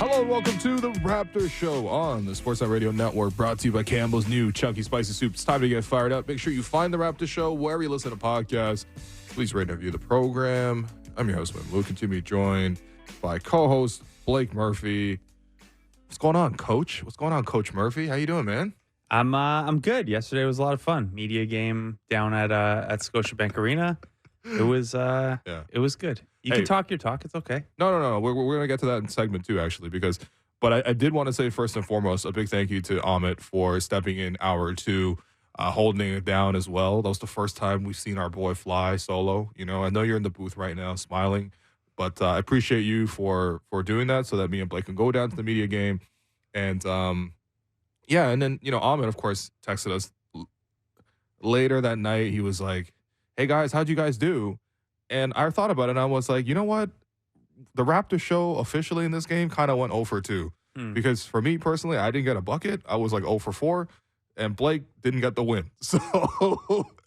Hello and welcome to the Raptors Show on the Sportsnet Radio Network, brought to you by Campbell's new Chunky Spicy Soup. It's time to get fired up. Make sure you find the Raptors Show wherever you listen to podcasts. Please rate and review the program. I'm your host, Luke, and to be joined by co-host Blake Murphy. What's going on, Coach? What's going on, Coach Murphy? How you doing, man? I'm good. Yesterday was a lot of fun. Media game down at Scotiabank Arena. It was It was good. You can talk your talk. It's okay. No. We're going to get to that in segment 2, actually, but I did want to say first and foremost a big thank you to Amit for stepping in hour 2, holding it down as well. That was the first time we've seen our boy fly solo. You know, I know you're in the booth right now smiling, but I appreciate you for doing that so that me and Blake can go down to the media game. And, and then, Amit, of course, texted us later that night. He was like, hey, guys, how'd you guys do? And I thought about it, and I was like, you know what? The Raptors show officially in this game kind of went 0 for 2. Because for me personally, I didn't get a bucket. I was like 0 for 4, and Blake didn't get the win. So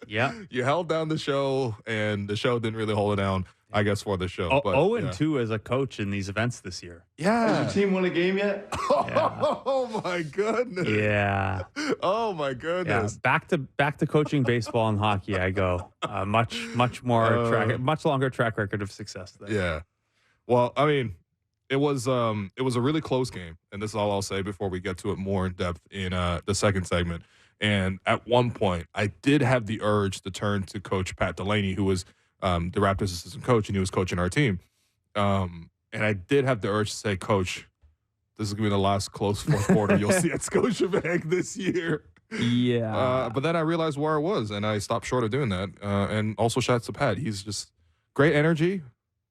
you held down the show, and the show didn't really hold it down, I guess, for the show. 0-2 as a coach in these events this year. Yeah. Has your team won a game yet? Oh, my goodness. Yeah. Oh, my goodness. Yeah. Back to coaching baseball and hockey. I go much longer track record of success there. Yeah. Well, I mean, it was a really close game, and this is all I'll say before we get to it more in depth in the second segment. And at one point, I did have the urge to turn to Coach Pat Delaney, who was the Raptors assistant coach, and he was coaching our team. And I did have the urge to say, Coach, this is going to be the last close fourth quarter you'll see at Scotiabank this year. Yeah. But then I realized where I was, and I stopped short of doing that. And also shout out to Pat. He's just great energy,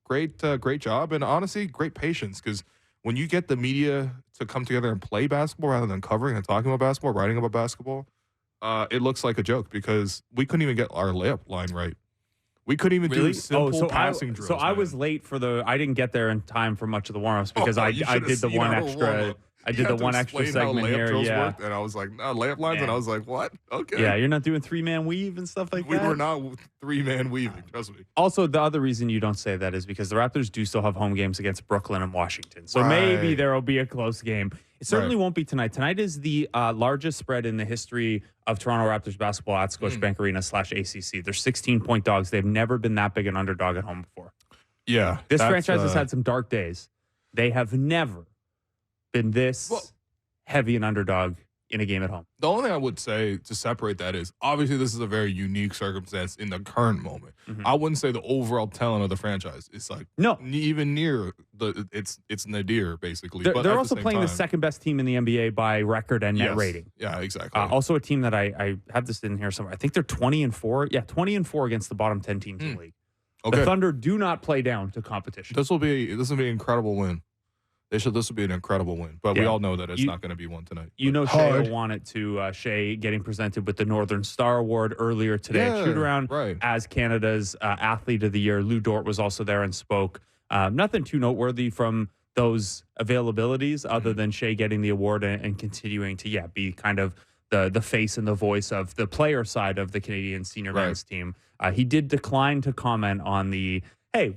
great job, and honestly, great patience. Because when you get the media to come together and play basketball rather than covering and talking about basketball, writing about basketball, it looks like a joke because we couldn't even get our layup line right. We couldn't even do simple passing drills. So I was late for I didn't get there in time for much of the warm-ups because I did the one extra. I did the one extra segment here. Yeah. Worked, and I was like, no, layup lines. And I was like, what? Okay. Yeah, you're not doing 3-man weave and stuff like that? We were not 3-man weaving, trust me. Also, the other reason you don't say that is because the Raptors do still have home games against Brooklyn and Washington. So maybe there will be a close game. It certainly won't be tonight. Tonight is the largest spread in the history of Toronto Raptors basketball at Scotiabank Arena /ACC. They're 16-point dogs. They've never been that big an underdog at home before. Yeah. This franchise has had some dark days. They have never been this heavy an underdog in a game at home. The only thing I would say to separate that is obviously this is a very unique circumstance in the current moment. I wouldn't say the overall talent of the franchise is like even near it's nadir basically. They're also playing the second best team in the NBA by record and net rating. Yeah, exactly. Also a team that I have this in here somewhere. I think they're 20-4. Yeah, 20-4 against the bottom 10 teams in the league. Okay. The Thunder do not play down to competition. This will be an incredible win. This will be an incredible win, but we all know that it's not going to be one tonight. You know, Shea will want it to Shea getting presented with the Northern Star Award earlier today at shoot-around as Canada's Athlete of the Year. Lou Dort was also there and spoke. Nothing too noteworthy from those availabilities other than Shea getting the award and continuing to be kind of the face and the voice of the player side of the Canadian senior men's team. He did decline to comment on the, hey,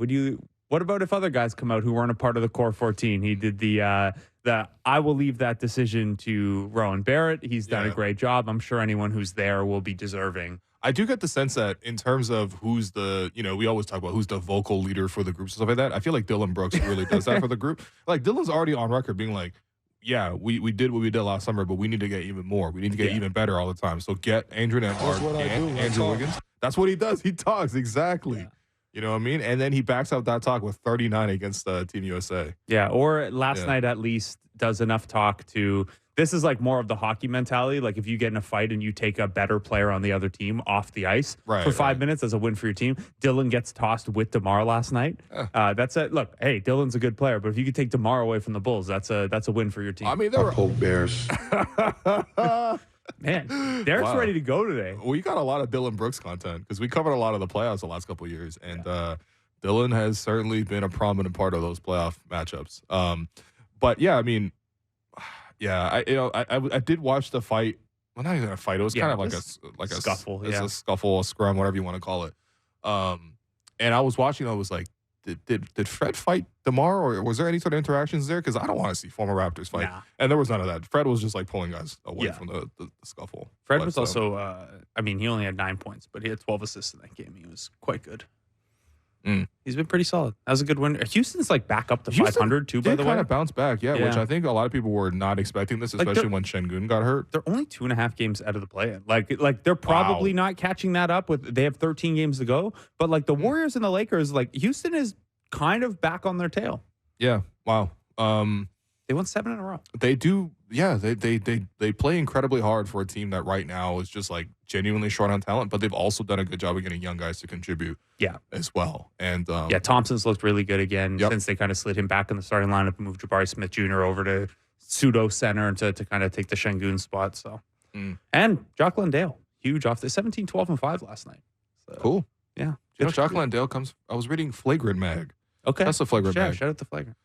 what about if other guys come out who weren't a part of the core 14? He did the I will leave that decision to Rowan Barrett. He's done a great job. I'm sure anyone who's there will be deserving. I do get the sense that in terms of who's the, we always talk about who's the vocal leader for the groups and stuff like that. I feel like Dylan Brooks really does that for the group. Like Dylan's already on record being like, yeah, we did what we did last summer, but we need to get even more. We need to get even better all the time. So get Andrew Nembhard and Andrew Wiggins. That's what he does. He talks. Exactly. Yeah. You know what I mean? And then he backs out that talk with 39 against Team USA. Yeah, or last night at least does enough talk to, this is like more of the hockey mentality. Like if you get in a fight and you take a better player on the other team off the ice for 5 minutes as a win for your team. Dylan gets tossed with DeMar last night. That's it. Look, hey, Dylan's a good player, but if you could take DeMar away from the Bulls, that's a win for your team. I mean, they were Poke Bears. Man, Derek's ready to go today. We got a lot of Dylan Brooks content because we covered a lot of the playoffs the last couple of years, and Dylan has certainly been a prominent part of those playoff matchups. But yeah, I mean, I did watch the fight. Well, not even a fight. It was kind of like a scuffle. A scuffle, a scrum, whatever you want to call it. And I was watching. I was like, did Fred fight DeMar, or was there any sort of interactions there? Because I don't want to see former Raptors fight. Nah. And there was none of that. Fred was just like pulling guys away from the scuffle. Fred was also, I mean, he only had 9 points, but he had 12 assists in that game. He was quite good. He's been pretty solid. That was a good win. Houston's like back up to 500 too, by the way. Kind of bounce back, yeah, which I think a lot of people were not expecting this, especially when Şengün got hurt. They're only 2.5 games out of the play-in. Like they're probably not catching that up with. They have 13 games to go, but like the Warriors and the Lakers, like Houston is kind of back on their tail. Yeah. Wow. They won 7 in a row. They do. Yeah. They play incredibly hard for a team that right now is just like genuinely short on talent, but they've also done a good job of getting young guys to contribute. Yeah. As well. And Thompson's looked really good again since they kind of slid him back in the starting lineup and moved Jabari Smith Jr. over to pseudo center to kind of take the Şengün spot. So and Jock Landale, huge off the 17, 12, and 5 last night. So, cool. Yeah. You know, Jock Landale comes. I was reading Flagrant Mag. Okay. That's the Flagrant Mag. Shout out to Flagrant.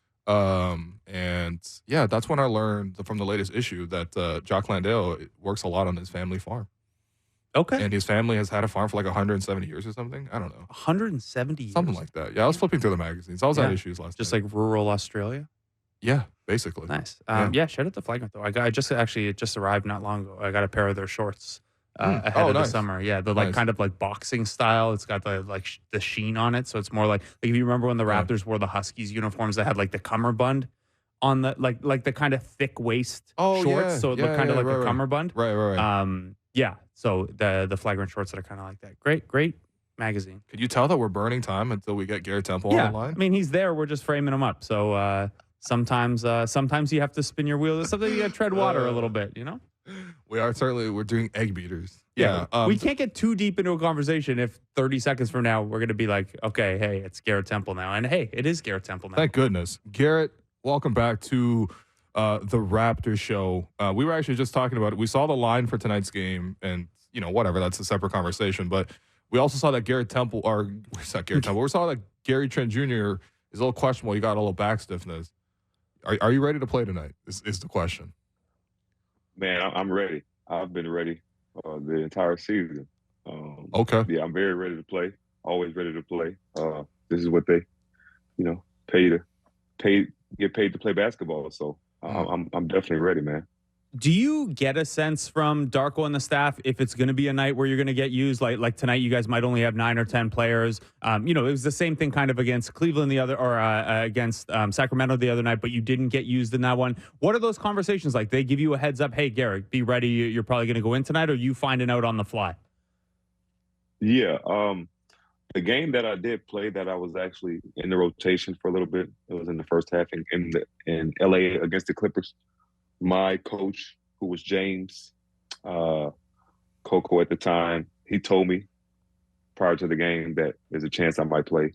And yeah, that's when I learned from the latest issue that Jock Landale works a lot on his family farm. Okay. And his family has had a farm for like 170 years or something. I don't know. 170 years? Something like that. Yeah, I was flipping through the magazines. I was at issues last Just night. like rural Australia? Yeah, basically. Nice. Shout out to Flagrant, though. It just arrived not long ago. I got a pair of their shorts ahead of the summer. Yeah, the like kind of like boxing style. It's got the like the sheen on it. So it's more like if you remember when the Raptors wore the Huskies uniforms that had like the cummerbund on the like the kind of thick waist shorts. Yeah. So it looked kind of like a cummerbund. Right. Yeah. So the Flagrant shorts that are kind of like that. Great magazine. Could you tell that we're burning time until we get Garrett Temple on the line? I mean, he's there. We're just framing him up. So sometimes you have to spin your wheel. Sometimes you got to tread water a little bit, you know? We're doing egg beaters. Yeah. We can't get too deep into a conversation if 30 seconds from now we're going to be like, okay, hey, it's Garrett Temple now. And hey, it is Garrett Temple now. Thank goodness. Garrett, welcome back to the Raptors show. We were actually just talking about it. We saw the line for tonight's game, and, you know, whatever, that's a separate conversation. But we also saw that Garrett Temple, or it's not Garrett Temple, we saw that Gary Trent Jr. is a little questionable. He got a little back stiffness. Are you ready to play tonight? Is the question. Man, I'm ready. I've been ready the entire season. Okay. Yeah, I'm very ready to play. Always ready to play. This is what they, get paid to play basketball. So I'm definitely ready, man. Do you get a sense from Darko and the staff if it's going to be a night where you're going to get used? Like tonight, you guys might only have 9 or 10 players. It was the same thing kind of against Cleveland against Sacramento the other night, but you didn't get used in that one. What are those conversations like? They give you a heads up, hey, Garrett, be ready. You're probably going to go in tonight, or you finding out on the fly? Yeah. The game that I did play that I was actually in the rotation for a little bit, it was in the first half in LA against the Clippers. My coach, who was James Coco at the time, he told me prior to the game that there's a chance I might play.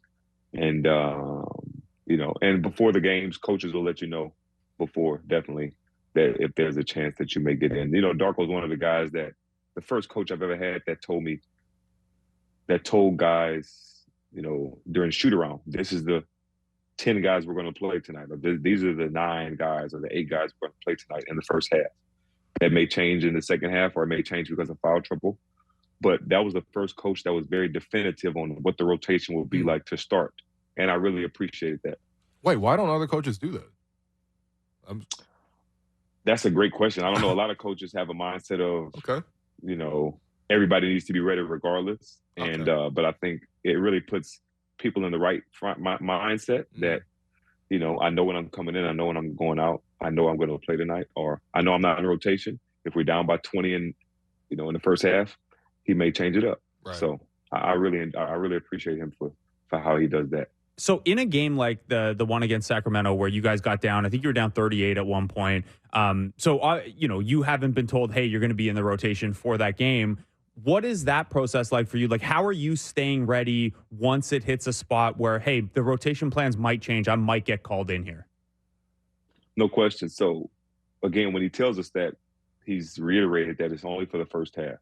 And, and before the games, coaches will let you know before, definitely, that if there's a chance that you may get in. You know, Darko's one of the guys the first coach I've ever had that told guys, during shoot around, this is the 10 guys we're going to play tonight. Or these are the 9 guys or the 8 guys we're going to play tonight in the first half. That may change in the second half, or it may change because of foul trouble. But that was the first coach that was very definitive on what the rotation would be like to start. And I really appreciated that. Wait, why don't other coaches do that? That's a great question. I don't know. A lot of coaches have a mindset of, everybody needs to be ready regardless. Okay. And but I think it really puts people in the right mindset that, I know when I'm coming in, I know when I'm going out, I know I'm going to play tonight, or I know I'm not in rotation. If we're down by 20 in the first half, he may change it up. Right. So I really appreciate him for how he does that. So in a game like the one against Sacramento where you guys got down, I think you were down 38 at one point. You haven't been told, hey, you're going to be in the rotation for that game. What is that process like for you? Like, how are you staying ready once it hits a spot where, hey, the rotation plans might change, I might get called in here? No question. So, again, when he tells us that, he's reiterated that it's only for the first half.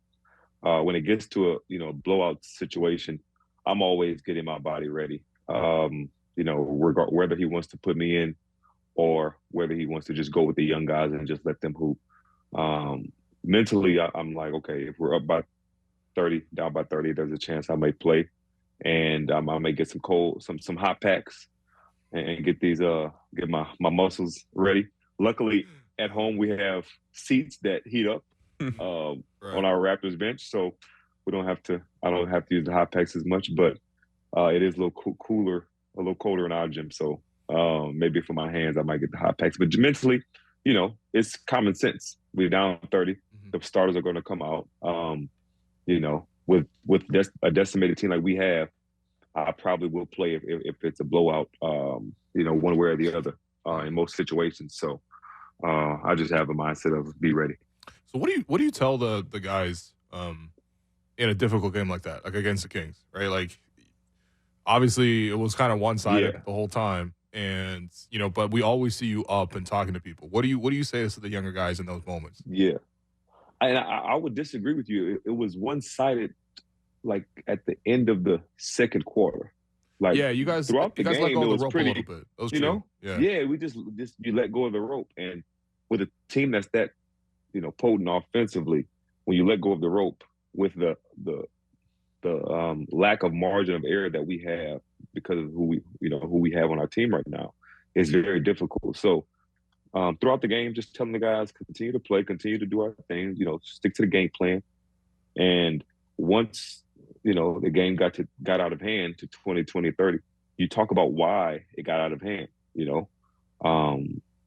When it gets to a blowout situation, I'm always getting my body ready. Whether he wants to put me in or whether he wants to just go with the young guys and just let them hoop. Mentally, I'm like, okay, if we're up by 30, down by 30, there's a chance I may play. and I may get some hot packs and get these get my muscles ready. Luckily, at home we have seats that heat up on our Raptors bench, so we don't have to. I don't have to use the hot packs as much, but it is a little cooler, a little colder in our gym. So maybe for my hands, I might get the hot packs. But mentally, it's common sense. We're down 30. Mm-hmm. The starters are going to come out. With a decimated team like we have, I probably will play if it's a blowout, one way or the other in most situations. So I just have a mindset of be ready. So what do you tell the guys in a difficult game like that, like against the Kings, right? Like obviously it was kind of one-sided the whole time, and but we always see you up and talking to people. What do you say to the younger guys in those moments? Yeah, and I would disagree with you. It was one-sided. Like at the end of the second quarter, like you guys throughout the game, let go it of was the rope pretty, a little bit. That was true. We just you let go of the rope, and with a team that's that potent offensively, when you let go of the rope with the lack of margin of error that we have because of who we have on our team right now, it's very difficult. So throughout the game, just telling the guys continue to play, continue to do our thing, stick to the game plan, and once the game got out of hand to 20, 30. You talk about why it got out of hand.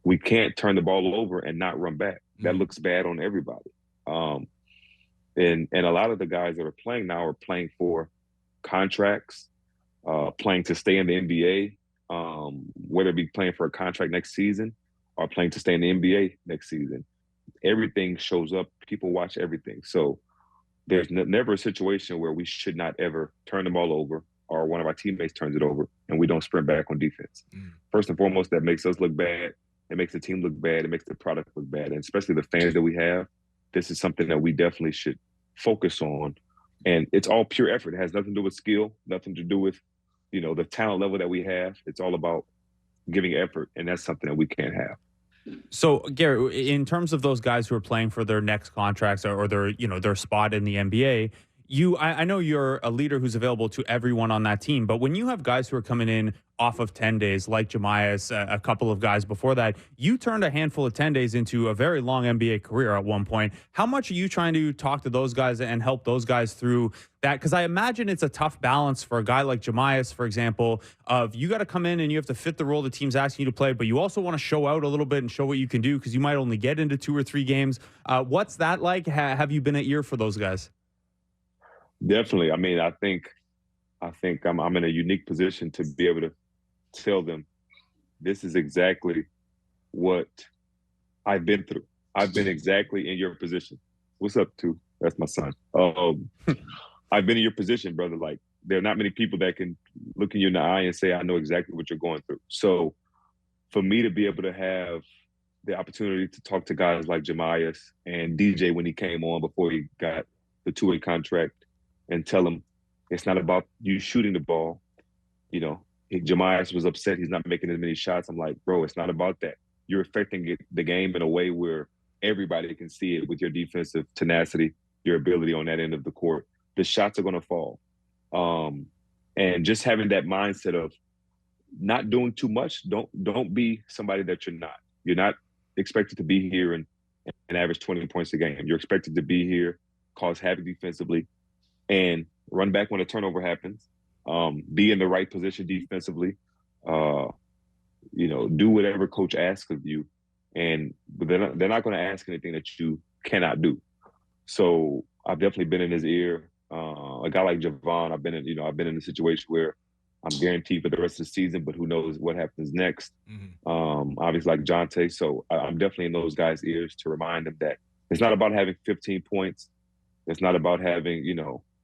We can't turn the ball over and not run back. That looks bad on everybody. And a lot of the guys that are playing now are playing for contracts, playing to stay in the NBA, whether it be playing for a contract next season or playing to stay in the NBA next season. Everything shows up. People watch everything. So there's never a situation where we should not ever turn the ball over or one of our teammates turns it over and we don't sprint back on defense. First and foremost, that makes us look bad. It makes the team look bad. It makes the product look bad. And especially the fans that we have, this is something that we definitely should focus on. And it's all pure effort. It has nothing to do with skill, nothing to do with, the talent level that we have. It's all about giving effort. And that's something that we can't have. So, Garrett, in terms of those guys who are playing for their next contracts or their spot in the NBA, I know you're a leader who's available to everyone on that team, but when you have guys who are coming in off of 10 days, like Jamaal, a couple of guys before that, you turned a handful of 10 days into a very long NBA career at one point. How much are you trying to talk to those guys and help those guys through that? Because I imagine it's a tough balance for a guy like Jamaal, for example, of you got to come in and you have to fit the role the team's asking you to play, but you also want to show out a little bit and show what you can do because you might only get into 2 or 3 games. What's that like? Have you been an ear for those guys? Definitely. I mean, I think I'm in a unique position to be able to tell them this is exactly what I've been through. I've been exactly in your position. What's up, too? That's my son. I've been in your position, brother. Like, there are not many people that can look in you in the eye and say, I know exactly what you're going through. So for me to be able to have the opportunity to talk to guys like Jamaal and DJ when he came on before he got the 2-way contract, and tell him it's not about you shooting the ball. Jamaal was upset he's not making as many shots. I'm like, bro, it's not about that. You're affecting the game in a way where everybody can see it with your defensive tenacity, your ability on that end of the court. The shots are going to fall. And just having that mindset of not doing too much. Don't be somebody that you're not. You're not expected to be here and average 20 points a game. You're expected to be here, cause havoc defensively, and run back when a turnover happens, be in the right position defensively, do whatever coach asks of you. And they're not going to ask anything that you cannot do. So I've definitely been in his ear. A guy like Javon, I've been in a situation where I'm guaranteed for the rest of the season, but who knows what happens next. Mm-hmm. Obviously like Jonte. So I'm definitely in those guys' ears to remind them that it's not about having 15 points. It's not about having,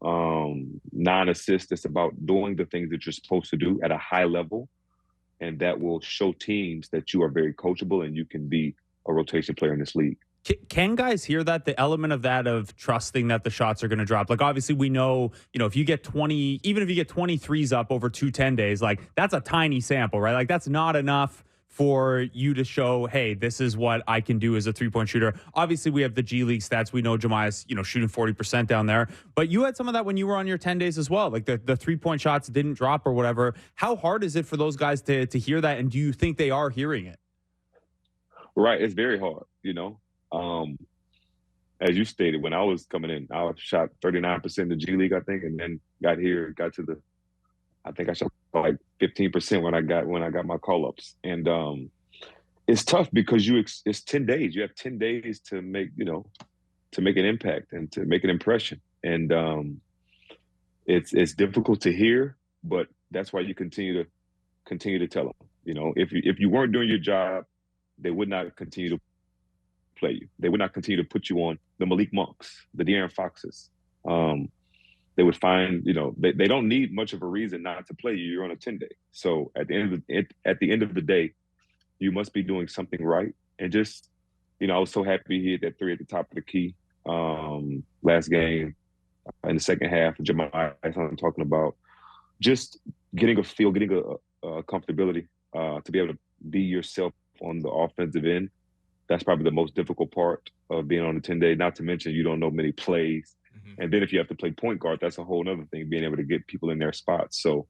9 assists. It's about doing the things that you're supposed to do at a high level. And that will show teams that you are very coachable and you can be a rotation player in this league. Can guys hear that? The element of that, of trusting that the shots are going to drop. Like, obviously we know, if you get 23s up over 2 10 days, like that's a tiny sample, right? Like that's not enough for you to show, hey, this is what I can do as a three-point shooter? Obviously, we have the G League stats. We know Jamaal is, shooting 40% down there. But you had some of that when you were on your 10 days as well. Like the three-point shots didn't drop or whatever. How hard is it for those guys to hear that? And do you think they are hearing it? Right. It's very hard, as you stated, when I was coming in, I shot 39% in the G League, I think, and then got to I think I shot like 15% when I got my call-ups. And it's tough because it's 10 days. You have 10 days to make, to make an impact and to make an impression. And it's difficult to hear, but that's why you continue to tell them. If you weren't doing your job, they would not continue to play you. They would not continue to put you on the Malik Monks, the De'Aaron Foxes. They would find, they don't need much of a reason not to play you. You're on a 10-day. So at the end of the day, you must be doing something right. And just, I was so happy he hit that three at the top of the key last game in the second half. Jamaal, I'm talking about just getting a feel, getting a comfortability to be able to be yourself on the offensive end. That's probably the most difficult part of being on a 10-day, not to mention you don't know many plays. Mm-hmm. And then if you have to play point guard, that's a whole other thing, being able to get people in their spots. So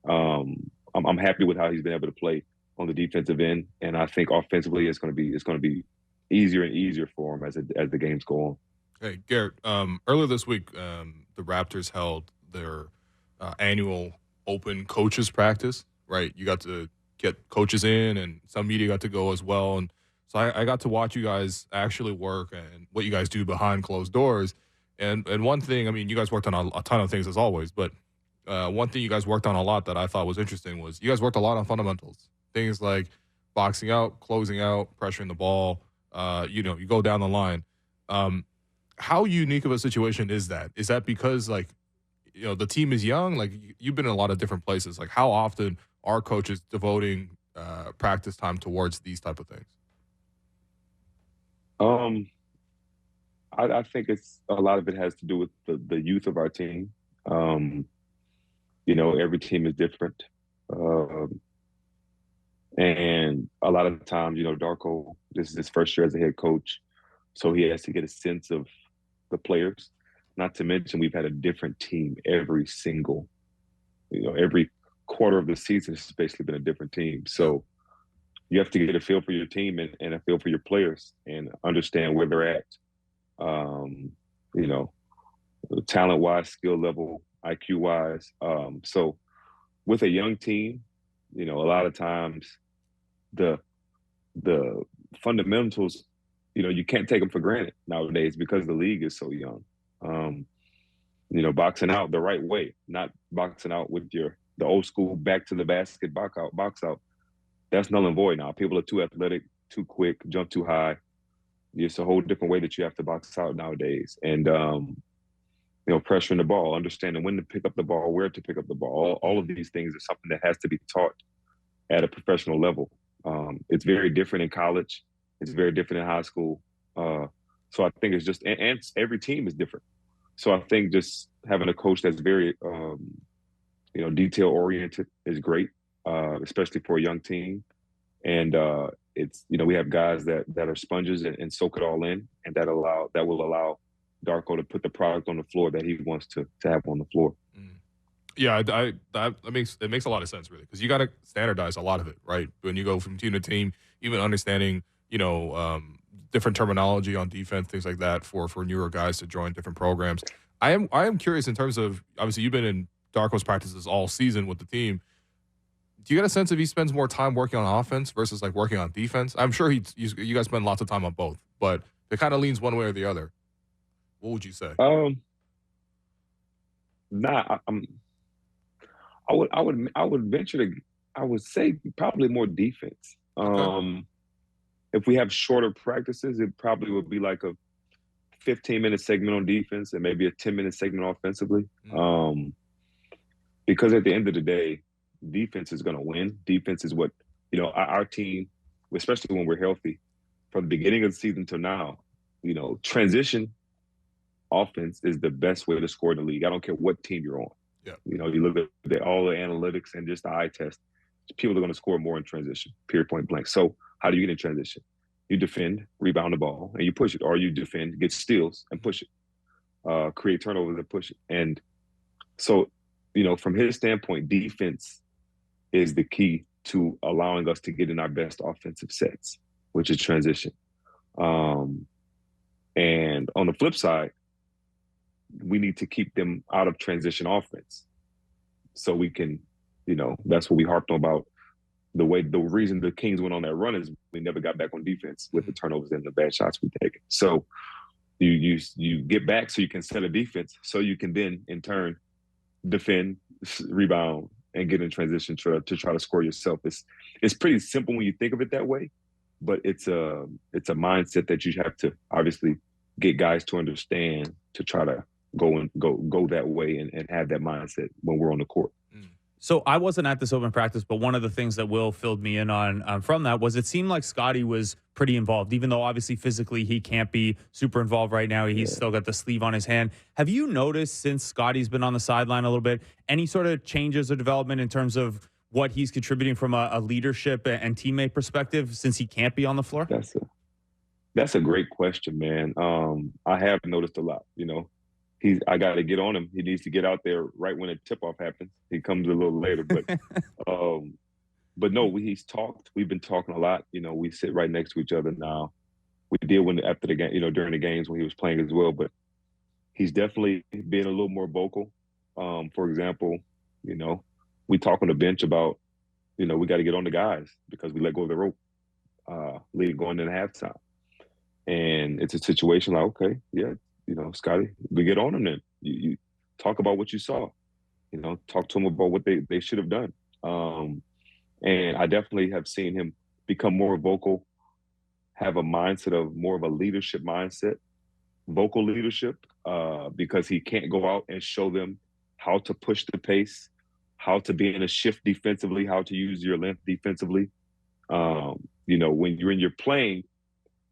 I'm happy with how he's been able to play on the defensive end. And I think offensively it's going to be easier and easier for him as the games go on. Hey, Garrett, earlier this week, the Raptors held their annual open coaches practice, right? You got to get coaches in and some media got to go as well. And so I got to watch you guys actually work and what you guys do behind closed doors. And one thing, I mean, you guys worked on a ton of things as always, but one thing you guys worked on a lot that I thought was interesting was you guys worked a lot on fundamentals. Things like boxing out, closing out, pressuring the ball, you go down the line. How unique of a situation is that? Is that because, like, the team is young? Like, you've been in a lot of different places. Like, how often are coaches devoting practice time towards these type of things? I think it's a lot of it has to do with the youth of our team. Every team is different. And a lot of times, Darko, this is his first year as a head coach, so he has to get a sense of the players. Not to mention we've had a different team every quarter of the season has basically been a different team. So you have to get a feel for your team and a feel for your players and understand where they're at. Talent-wise, skill level, IQ-wise. So with a young team, a lot of times the fundamentals, you can't take them for granted nowadays because the league is so young. Boxing out the right way, not boxing out with the old school back to the basket box out. That's null and void now. People are too athletic, too quick, jump too high. It's a whole different way that you have to box out nowadays. And, pressuring the ball, understanding when to pick up the ball, where to pick up the ball. All of these things are something that has to be taught at a professional level. It's very different in college. It's very different in high school. So I think it's just, and every team is different. So I think just having a coach that's very, detail oriented is great, especially for a young team. And it's, we have guys that are sponges and soak it all in, and that will allow Darko to put the product on the floor that he wants to have on the floor. Yeah, that makes a lot of sense, really, because you got to standardize a lot of it, right? When you go from team to team, even understanding, different terminology on defense, things like that for newer guys to join different programs. I am curious in terms of, obviously you've been in Darko's practices all season with the team. Do you get a sense if he spends more time working on offense versus like working on defense? I'm sure you guys spend lots of time on both, but it kind of leans one way or the other. What would you say? I would venture to. I would say probably more defense. Okay. If we have shorter practices, it probably would be like a 15-minute segment on defense and maybe a 10-minute segment offensively. Mm-hmm. Because at the end of the day, defense is going to win. Defense is what, our team, especially when we're healthy, from the beginning of the season to now, transition offense is the best way to score in the league. I don't care what team you're on. Yeah. You look at all the analytics and just the eye test. people are going to score more in transition, period, point blank. So how do you get in transition? You defend, rebound the ball, and you push it, or you defend, get steals, and push it, create turnovers and push it. And so, from his standpoint, defense is the key to allowing us to get in our best offensive sets, which is transition. And on the flip side, we need to keep them out of transition offense. So we can, that's what we harped on about. The reason the Kings went on that run is we never got back on defense with the turnovers and the bad shots we take. So you get back so you can set a defense, so you can then in turn defend, rebound, and get in transition to try to score yourself. It's pretty simple when you think of it that way, but it's a mindset that you have to obviously get guys to understand to try to go that way and have that mindset when we're on the court. So I wasn't at this open practice, but one of the things that Will filled me in on from that was it seemed like Scotty was pretty involved, even though obviously physically he can't be super involved right now. He's still got the sleeve on his hand. Have you noticed since Scotty's been on the sideline a little bit, any sort of changes or development in terms of what he's contributing from a leadership and teammate perspective since he can't be on the floor? That's a great question, man. I have noticed a lot, I got to get on him. He needs to get out there right when a tip-off happens. He comes a little later, but no, he's talked. We've been talking a lot. We sit right next to each other now. We did after the game, during the games when he was playing as well. But he's definitely being a little more vocal. For example, we talk on the bench about, we got to get on the guys because we let go of the rope, lead going into halftime, and it's a situation like, okay, yeah. Scotty, we get on them then. You talk about what you saw. Talk to them about what they should have done. And I definitely have seen him become more vocal, have a mindset of more of a leadership mindset, vocal leadership, because he can't go out and show them how to push the pace, how to be in a shift defensively, how to use your length defensively. When you're in your playing,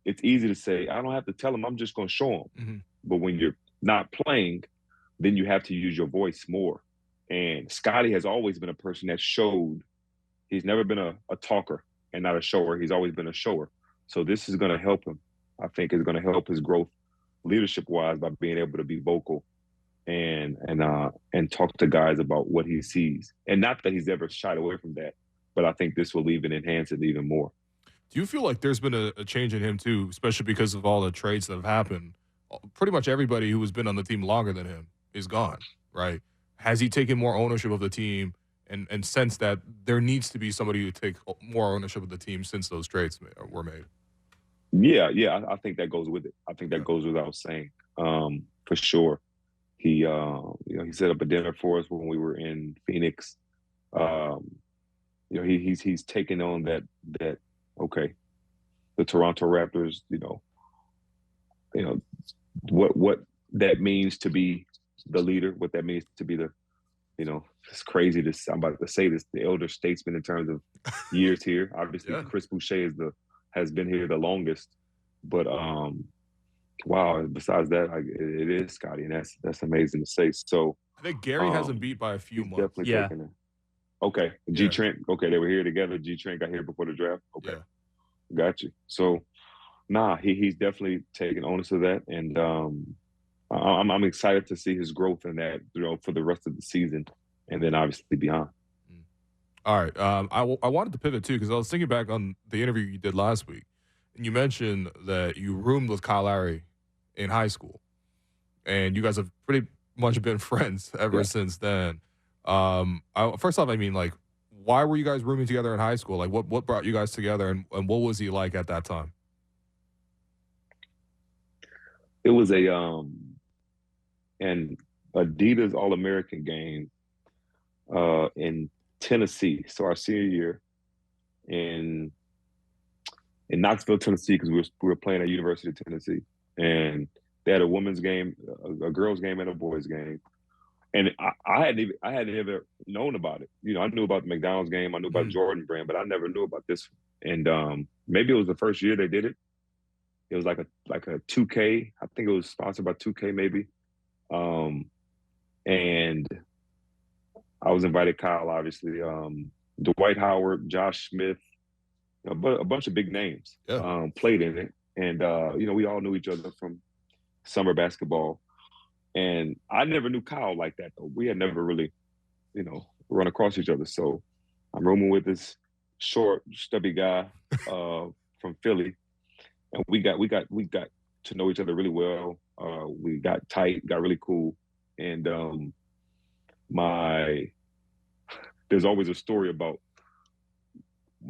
it's easy to say, I don't have to tell them, I'm just going to show them. Mm-hmm. But when you're not playing, then you have to use your voice more. And Scotty has always been a person that showed. He's never been a talker and not a shower. He's always been a shower. So this is going to help him. I think it's going to help his growth leadership-wise by being able to be vocal and talk to guys about what he sees. And not that he's ever shied away from that, but I think this will even enhance it even more. Do you feel like there's been a change in him too, especially because of all the trades that have happened? Pretty much everybody who has been on the team longer than him is gone, right? Has he taken more ownership of the team and sensed that there needs to be somebody to take more ownership of the team since those trades were made? Yeah, I think that goes with it. I think that goes without saying, for sure. He, he set up a dinner for us when we were in Phoenix. He's taken on that. Okay, the Toronto Raptors. What that means to be the leader, what that means to be the, it's crazy I'm about to say this, the elder statesman in terms of years here. Obviously, Chris Boucher has been here the longest, but wow. Besides that, it is Scotty, and that's amazing to say. So I think Gary hasn't beat by a few months. Definitely taking it. Okay, G Trent. Okay, they were here together. G Trent got here before the draft. Okay, got you. So. Nah, he's definitely taking onus of that, and I'm excited to see his growth in that, for the rest of the season, and then obviously beyond. All right, I wanted to pivot too because I was thinking back on the interview you did last week, and you mentioned that you roomed with Kyle Lowry in high school, and you guys have pretty much been friends ever since then. First off, why were you guys rooming together in high school? Like, what brought you guys together, and what was he like at that time? It was an Adidas All-American game in Tennessee. So our senior year in Knoxville, Tennessee, because we were playing at University of Tennessee, and they had a women's game, a girls' game, and a boys' game. And I hadn't ever known about it. I knew about the McDonald's game, I knew about Jordan Brand, but I never knew about this one. And maybe it was the first year they did it. It was like a 2K. I think it was sponsored by 2K maybe. And I was invited, Kyle, obviously, Dwight Howard, Josh Smith, a bunch of big names played in it. And, we all knew each other from summer basketball. And I never knew Kyle like that, though. We had never really, run across each other. So I'm rooming with this short, stubby guy from Philly. And we got to know each other really well. We got tight, got really cool. And there's always a story about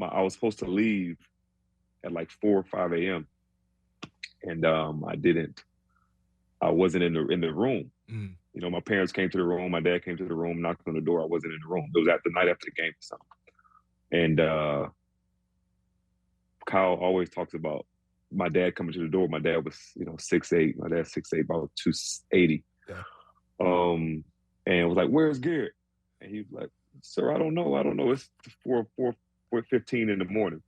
I was supposed to leave at like 4 or 5 a.m. and I wasn't in the room. Mm. My parents came to the room, my dad came to the room, knocked on the door. I wasn't in the room. It was the night after the game or something. And Kyle always talks about my dad coming to the door. My dad was, 6'8". My dad's 6'8", about 280. Yeah. And was like, "Where's Garrett?" And he was like, "Sir, I don't know. It's 4:15 in the morning."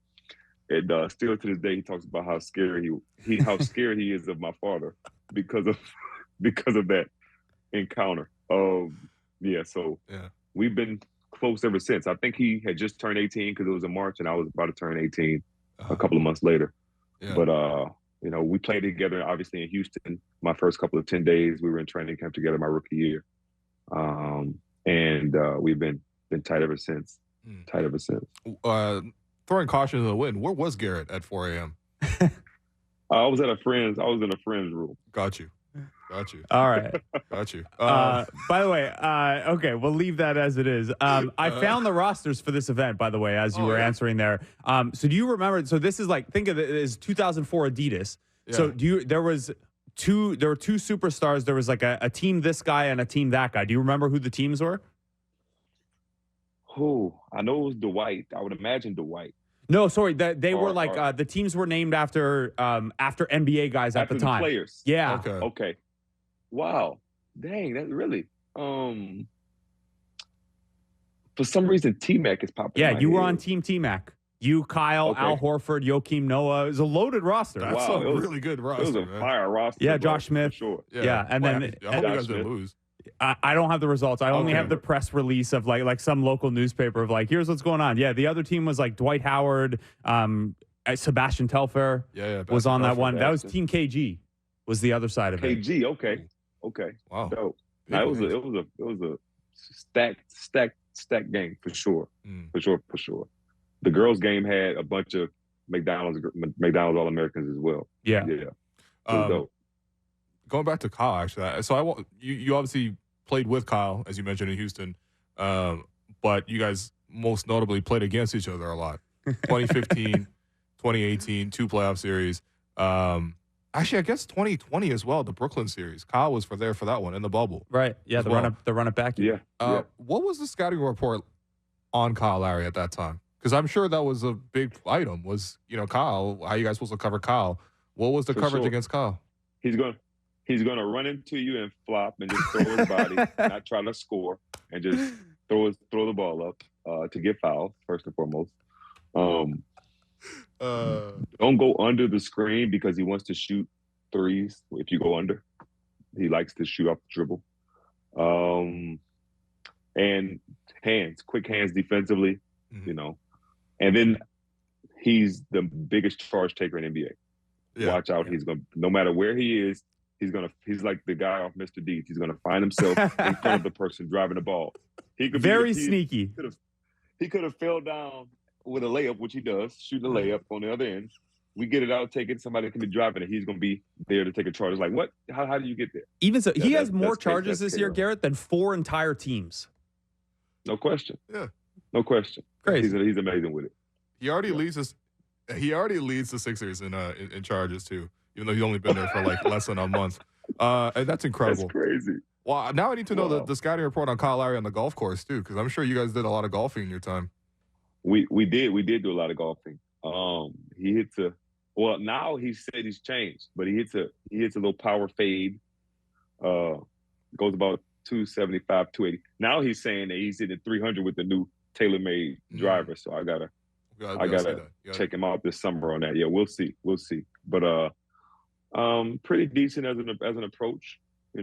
And still to this day, he talks about how scared he is of my father because of that encounter. So we've been close ever since. I think he had just turned 18 because it was in March, and I was about to turn 18 a couple of months later. Yeah. But we played together obviously in Houston. My first couple of 10 days, we were in training camp together my rookie year, and we've been tight ever since. Tight ever since. Throwing caution to the wind, where was Garrett at 4 a.m.? I was in a friend's room. Got you. All right. Got you. By the way, okay, we'll leave that as it is. I found the rosters for this event, by the way, as you were answering there. So do you remember? So this is like, think of it as 2004 Adidas. Yeah. So there were two superstars. There was like a team this guy and a team that guy. Do you remember who the teams were? Oh, I know it was Dwight. I would imagine Dwight. No, sorry. They were like the teams were named after NBA guys at the time. Players. Yeah. Okay. Wow. Dang, that's really. For some reason, T-Mac is popping. Yeah, you were on Team T-Mac. You, Kyle, Al Horford, Joakim Noah. It was a loaded roster. That's a really good roster. It was a fire roster. Yeah, Josh Smith. For sure. Yeah, and then I hope you guys didn't lose. I don't have the results. I only have the press release of like some local newspaper of like, here's what's going on. Yeah, the other team was like Dwight Howard, Sebastian Telfair was on that one. That was Team KG was the other side of it. KG, okay. Wow. Dope. It was a stacked game for sure. For sure. The girls' game had a bunch of McDonald's All-Americans as well. Yeah. It was dope. Going back to Kyle, actually, so you obviously played with Kyle, as you mentioned, in Houston, but you guys most notably played against each other a lot. 2015, 2018, 2 playoff series. Actually, I guess 2020 as well, the Brooklyn series. Kyle was there for that one in the bubble. Right, yeah, the run up back. Yeah. What was the scouting report on Kyle Lowry at that time? Because I'm sure that was a big item. Was Kyle? How you guys supposed to cover Kyle? What was the coverage against Kyle? He's gonna run into you and flop and just throw his body, not try to score, and just throw the ball up to get fouled first and foremost. Don't go under the screen because he wants to shoot threes. If you go under, he likes to shoot off the dribble. And quick hands defensively, And then he's the biggest charge taker in NBA. Yeah. Watch out. He's gonna, no matter where he is, he's like the guy off Mr. Deeds. He's gonna find himself in front of the person driving the ball. He could very sneaky. He could have fell down with a layup, which he does, shooting a layup on the other end. We get it out, take it. Somebody can be driving it. He's gonna be there to take a charge. It's like, what? How do you get there? Even so, he has more charges this year, Garrett, than 4 entire teams. No question. Yeah. No question. Crazy. He's amazing with it. He already leads us. He already leads the Sixers in charges too, even though he's only been there for like less than a month. And that's incredible. That's crazy. Well, now I need to know the scouting report on Kyle Lowry on the golf course too, because I'm sure you guys did a lot of golfing in your time. We did do a lot of golfing. He hits now he said he's changed, but he hits a little power fade. Goes about 275, 280. Now he's saying that he's hitting 300 with the new TaylorMade driver. So I gotta check him out this summer on that. Yeah, we'll see. But pretty decent as an approach. I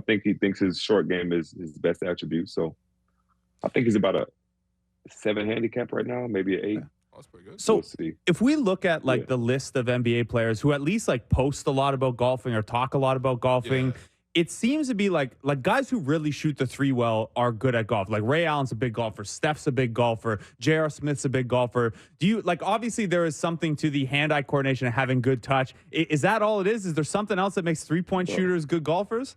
think he thinks his short game is his best attribute. So I think he's about 7 handicap right now, maybe an 8. Okay. Oh, that's pretty good. So we'll see. If we look at like the list of NBA players who at least like post a lot about golfing or talk a lot about golfing, it seems to be like guys who really shoot the three well are good at golf. Like Ray Allen's a big golfer, Steph's a big golfer, J.R. Smith's a big golfer. Do you like, obviously there is something to the hand-eye coordination and having good touch. Is that all it is? Is there something else that makes three-point shooters good golfers?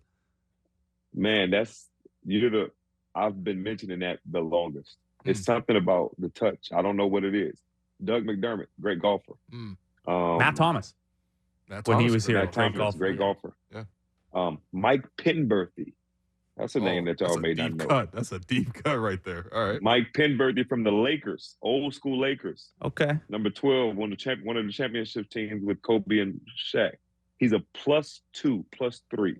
Man, I've been mentioning that the longest. It's something about the touch. I don't know what it is. Doug McDermott, great golfer. Matt Thomas. When he was here, great golfer. Yeah. Mike Penberthy. That's a name that y'all may not know. That's a deep cut right there. All right. Mike Penberthy from the Lakers, old school Lakers. Okay. Number 12, one of the championship teams with Kobe and Shaq. He's a +2, +3.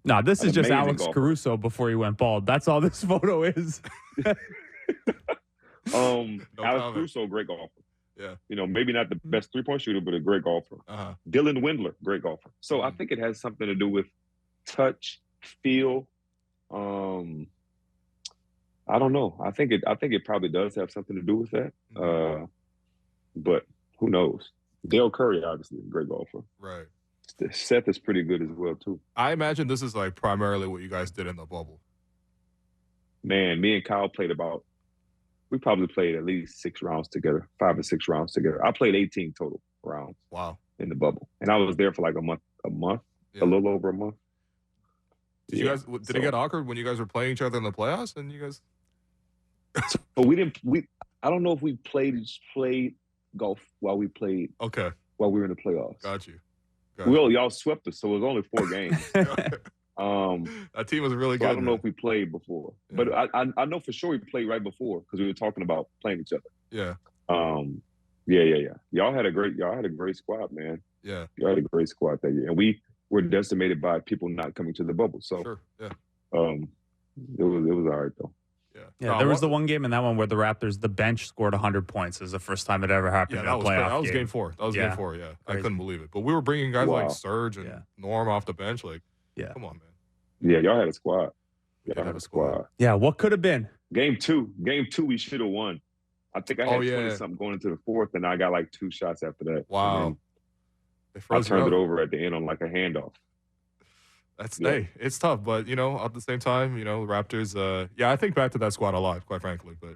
No, this is just Alex golfer. Caruso before he went bald. That's all this photo is. Alex Caruso, great golfer. Yeah. Maybe not the best three-point shooter, but a great golfer. Dylan Windler, great golfer. So I think it has something to do with touch, feel. I don't know. I think it probably does have something to do with that. But who knows? Dale Curry, obviously, a great golfer. Right. Seth is pretty good as well, too. I imagine this is like primarily what you guys did in the bubble. Man, me and Kyle we probably played at least 6 rounds together, 5 or 6 rounds together. I played 18 total rounds. Wow. In the bubble. And I was there for like a month, a little over a month. Did it get awkward when you guys were playing each other in the playoffs? And you guys. But I don't know if we played golf while we played. Okay. While we were in the playoffs. Got you. Well, y'all swept us, so it was only 4 games. That team was really good. I don't know if we played before, but I know for sure we played right before because we were talking about playing each other. Yeah. Yeah. Y'all had a great squad, man. Yeah. Y'all had a great squad that year, and we were decimated by people not coming to the bubble. So, sure. Yeah. It was all right though. Yeah, there was the one game in that one where the bench scored 100 points. It was the first time it ever happened in a playoff that was game. game 4. That was game 4, yeah. I couldn't believe it. But we were bringing guys like Serge and Norm off the bench. Like, come on, man. Yeah, y'all had a squad. Y'all had a squad. Yeah, what could have been? Game two, we should have won. I think I had 20-something going into the 4th, and I got like 2 shots after that. Wow. I turned it over at the end on like a handoff. Hey, it's tough, but at the same time, Raptors. I think back to that squad a lot, quite frankly. But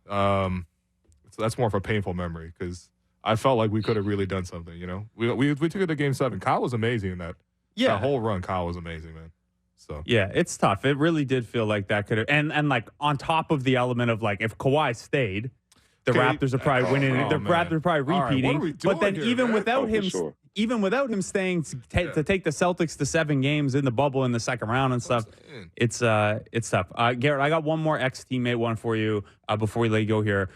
so that's more of a painful memory because I felt like we could have really done something. We took it to Game 7. Kyle was amazing in that. Yeah, that whole run, Kyle was amazing, man. So yeah, it's tough. It really did feel like that could have, and like on top of the element of like if Kawhi stayed, the Raptors are probably winning. The Raptors are probably repeating. Right, but then even without him. Sure. Even without him staying to take the Celtics to 7 games in the bubble in the second round and stuff, it's tough. Garrett, I got one more ex-teammate one for you before we let you go here.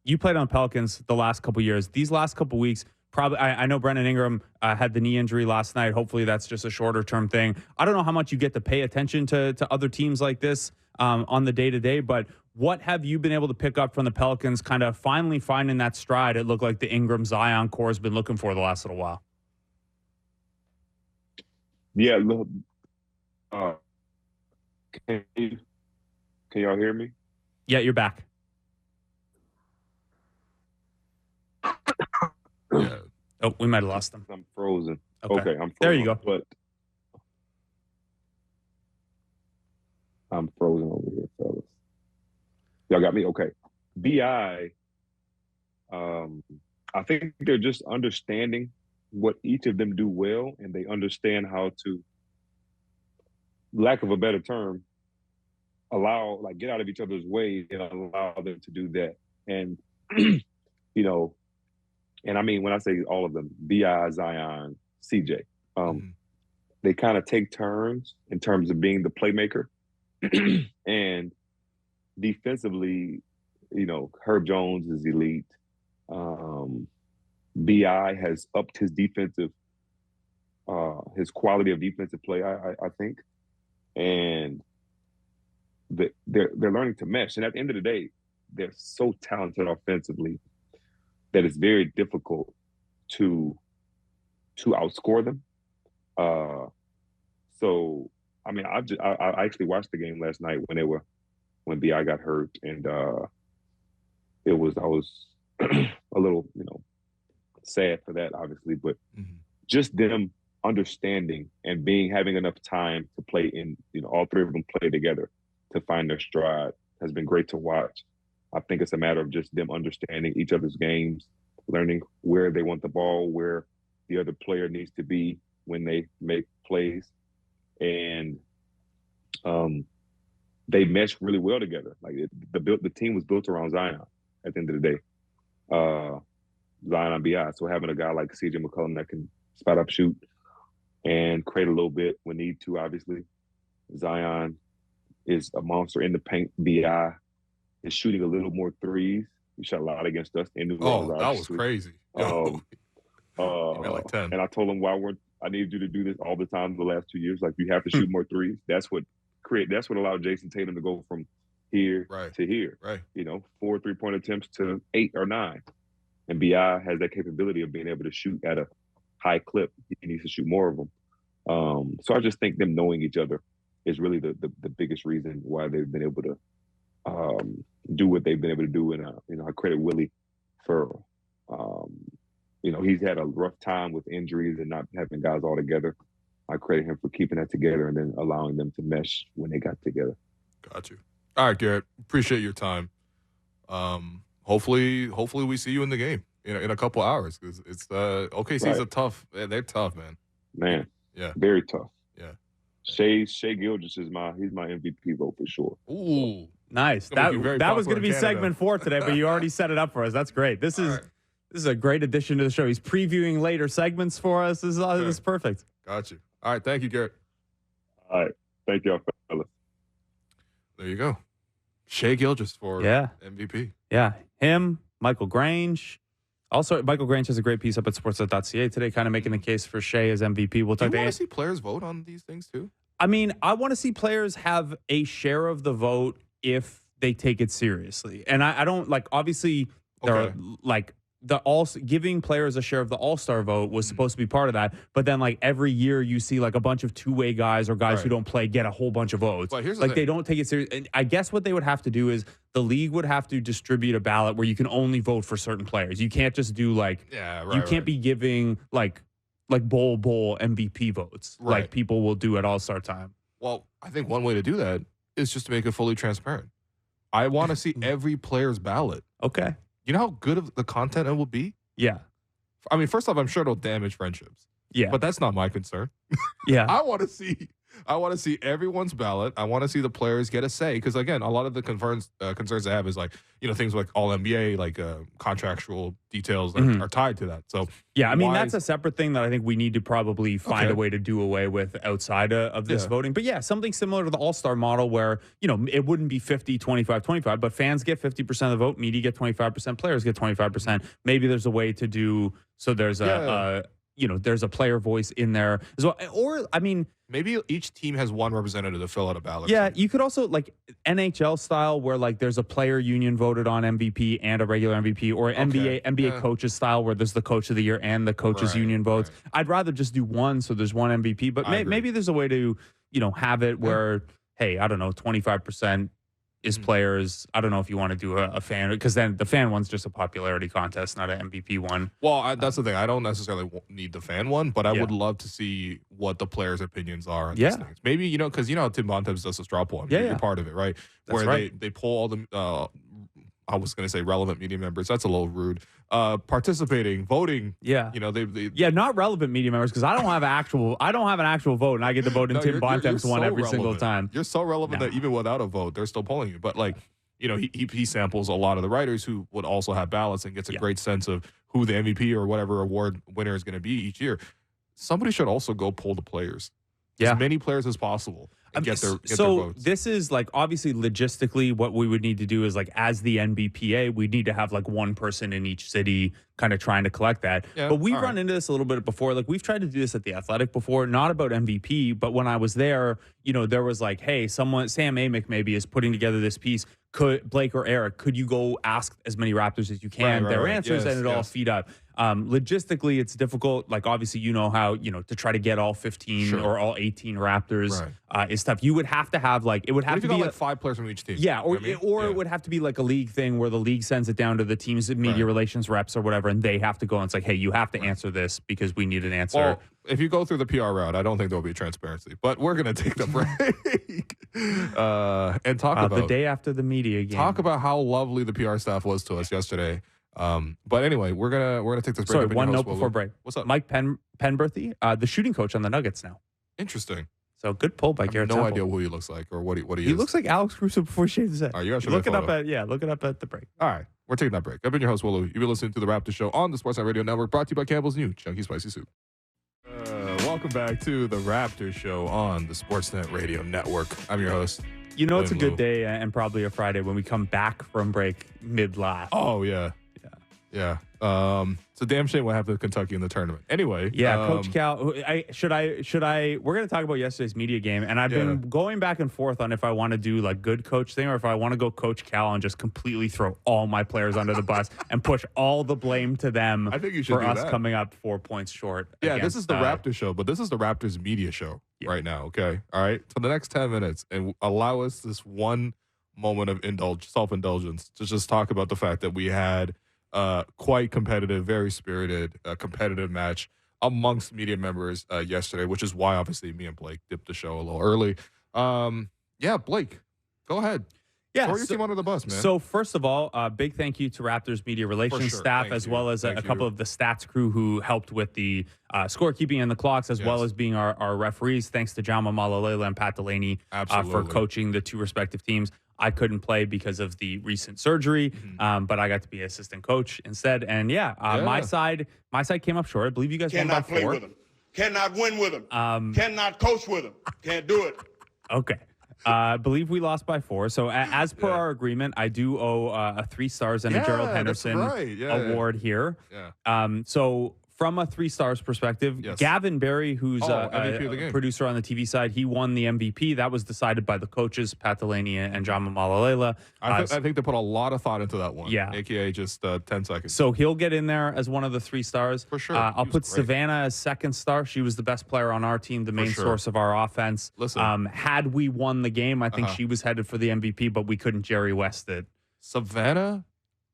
You played on the Pelicans the last couple years. These last couple weeks, probably I know Brendan Ingram had the knee injury last night. Hopefully that's just a shorter term thing. I don't know how much you get to pay attention to other teams like this on the day-to-day, but what have you been able to pick up from the Pelicans kind of finally finding that stride it looked like the Ingram-Zion core has been looking for the last little while? Yeah, look, can y'all hear me? Yeah, you're back. Yeah. Oh, we might have lost them. I'm frozen. Okay, I'm frozen. There you go. But I'm frozen over here, fellas. Y'all got me? Okay. BI, I think they're just understanding what each of them do well, and they understand how to, lack of a better term, get out of each other's way and allow them to do that. And, and I mean, when I say all of them, BI, Zion, CJ, they kind of take turns in terms of being the playmaker. And defensively, Herb Jones is elite. BI has upped his defensive, his quality of defensive play, I think. And they're learning to mesh. And at the end of the day, they're so talented offensively that it's very difficult to outscore them. So, I mean, I actually watched the game last night when they were when BI got hurt, and I was a little, sad for that, obviously, but just them understanding and having enough time to play in, all three of them play together to find their stride has been great to watch. I think it's a matter of just them understanding each other's games, learning where they want the ball, where the other player needs to be when they make plays. And they mesh really well together. Like the team was built around Zion at the end of the day. Zion on BI. So having a guy like CJ McCollum that can spot up, shoot, and create a little bit when need to, obviously. Zion is a monster in the paint. BI is shooting a little more threes. He shot a lot against us in New Orleans. That was crazy. Like 10. And I told him, I need you to do this all the time the last 2 years. Like, you have to shoot more threes. That's what allowed Jason Tatum to go from here to here. Right. 4 3-point attempts to 8 or 9. And BI has that capability of being able to shoot at a high clip. He needs to shoot more of them. So I just think them knowing each other is really the biggest reason why they've been able to do what they've been able to do. And I credit Willie for he's had a rough time with injuries and not having guys all together. I credit him for keeping that together and then allowing them to mesh when they got together. Got you. All right, Garrett. Appreciate your time. Hopefully we see you in the game in a couple hours, because it's OKC's they're tough, man. Man. Yeah. Very tough. Yeah. Shai Gilgeous he's my MVP vote for sure. Ooh. Nice. That was going to be segment 4 today, but you already set it up for us. That's great. This is a great addition to the show. He's previewing later segments for us. This is perfect. Got you. All right. Thank you, Garrett. All right. Thank y'all, fellas. There you go. Shai Gilgeous for MVP. Yeah. Him, Michael Grange. Also, Michael Grange has a great piece up at sportsnet.ca today, kind of making the case for Shai as MVP. We'll talk. Do you want to see players vote on these things too? I mean, I want to see players have a share of the vote if they take it seriously. And I don't obviously there are giving players a share of the All-Star vote was supposed to be part of that. But then every year you see a bunch of two-way guys or guys who don't play get a whole bunch of votes. But here's they don't take it serious. And I guess what they would have to do is the league would have to distribute a ballot where you can only vote for certain players. You can't just do you can't be giving bowl MVP votes like people will do at All-Star time. Well, I think one way to do that is just to make it fully transparent. I want to see every player's ballot. Okay. You know how good of the content it will be? Yeah. I mean, first off, I'm sure it'll damage friendships. Yeah. But that's not my concern. Yeah. I want to see everyone's ballot. I want to see the players get a say, because again, a lot of the concerns I have is things like all NBA, contractual details that are tied to that. So yeah, I mean that's a separate thing that I think we need to probably find a way to do away with outside of this voting. But yeah, something similar to the All-Star model where it wouldn't be 50, 25, 25, but fans get 50% of the vote, media get 25%, players get 25%. Maybe there's a way to do so. There's there's a player voice in there as well. Or, I mean, maybe each team has one representative to fill out a ballot. Yeah, you could also, NHL style, where, there's a player union voted on MVP and a regular MVP, or NBA coaches style, where there's the coach of the year and the coaches union votes. I'd rather just do one, so there's one MVP. But maybe there's a way to, have it where, hey, I don't know, 25% is players. I don't know if you want to do a fan, because then the fan one's just a popularity contest, not an MVP one. Well, that's the thing. I don't necessarily need the fan one, but I would love to see what the players' opinions are on these things. Maybe, because how Tim Bontemps does a straw poll. You're part of it, right? That's where they poll all the, I was going to say relevant media members. That's a little rude. Participating, voting. Yeah. They not relevant media members, because I don't have an actual vote, and I get to vote in Tim Bontemps one every single time. You're so relevant that even without a vote, they're still polling you. But he samples a lot of the writers who would also have ballots and gets a great sense of who the MVP or whatever award winner is going to be each year. Somebody should also go poll the players. As many players as possible. Get their votes. This is obviously logistically what we would need to do is as the NBPA, we need to have one person in each city kind of trying to collect that. Yeah, but we've run into this a little bit before. We've tried to do this at the Athletic before, not about MVP, but when I was there, there was hey, Sam Amick maybe is putting together this piece. Could Blake or Eric, could you go ask as many Raptors as you can, their answers, and it all feed up. Logistically, it's difficult. Like, obviously, you know how, to try to get all 15 or all 18 Raptors is tough. You would have to have, like, it would have to be like 5 players from each team. Yeah, or it would have to be like a league thing where the league sends it down to the team's media relations reps or whatever, and they have to go and it's like, hey, you have to answer this because we need an answer. Well, if you go through the PR route, I don't think there'll be transparency. But we're gonna take the break and talk about the day after the media game. Talk about how lovely the PR staff was to us yesterday. But anyway, we're gonna take this break. Sorry, one note before break. What's up? Mike Penberthy, the shooting coach on the Nuggets now. Interesting. So good pull by Garrett Temple. Temple. No idea who he looks like or what he is. He looks like Alex Caruso before he shaved his head. All right, you guys should look it up at the break. All right, we're taking that break. I've been your host, Willow. You've been listening to the Raptors Show on the Sportsnet Radio Network, brought to you by Campbell's new Chunky Spicy Soup. Welcome back to the Raptors Show on the Sportsnet Radio Network. I'm your host. It's a good day and probably a Friday when we come back from break mid-laugh. Oh, yeah. It's a damn shame what happened to Kentucky in the tournament. Anyway. Yeah, Coach Cal. Should I? We're going to talk about yesterday's media game, and I've been going back and forth on if I want to do like good coach thing or if I want to go Coach Cal and just completely throw all my players under the bus and push all the blame to them. I think you should for us coming up 4 points short. Yeah, this is the Raptors show, but this is the Raptors media show right now. Okay, all right. For the next 10 minutes, and allow us this one moment of self-indulgence to just talk about the fact that we had quite competitive, very spirited, competitive match amongst media members yesterday, which is why obviously me and Blake dipped the show a little early. Blake, go ahead. Yeah, throw your team under the bus, man. So first of all, big thank you to Raptors media relations staff, as well as a couple of the stats crew who helped with the scorekeeping and the clocks, as well as being our referees. Thanks to Jamaal and Pat Delaney for coaching the two respective teams. I couldn't play because of the recent surgery, but I got to be assistant coach instead. And my side came up short. I believe you guys won by 4. Cannot play with him. Cannot win with him. Cannot coach with him. Can't do it. Okay. I believe we lost by 4. So as per our agreement, I do owe a 3 stars and a Gerald Henderson award here. Yeah. So from a 3 stars perspective, Gavin Barry, who's a producer on the TV side, he won the MVP. That was decided by the coaches, Pat Delaney and John Malalela. I think they put a lot of thought into that one. Yeah. AKA just 10 seconds. So he'll get in there as one of the 3 stars. For sure. I'll put Savannah as 2nd star. She was the best player on our team, the main source of our offense. Listen. Had we won the game, I think she was headed for the MVP, but we couldn't Jerry West it. Savannah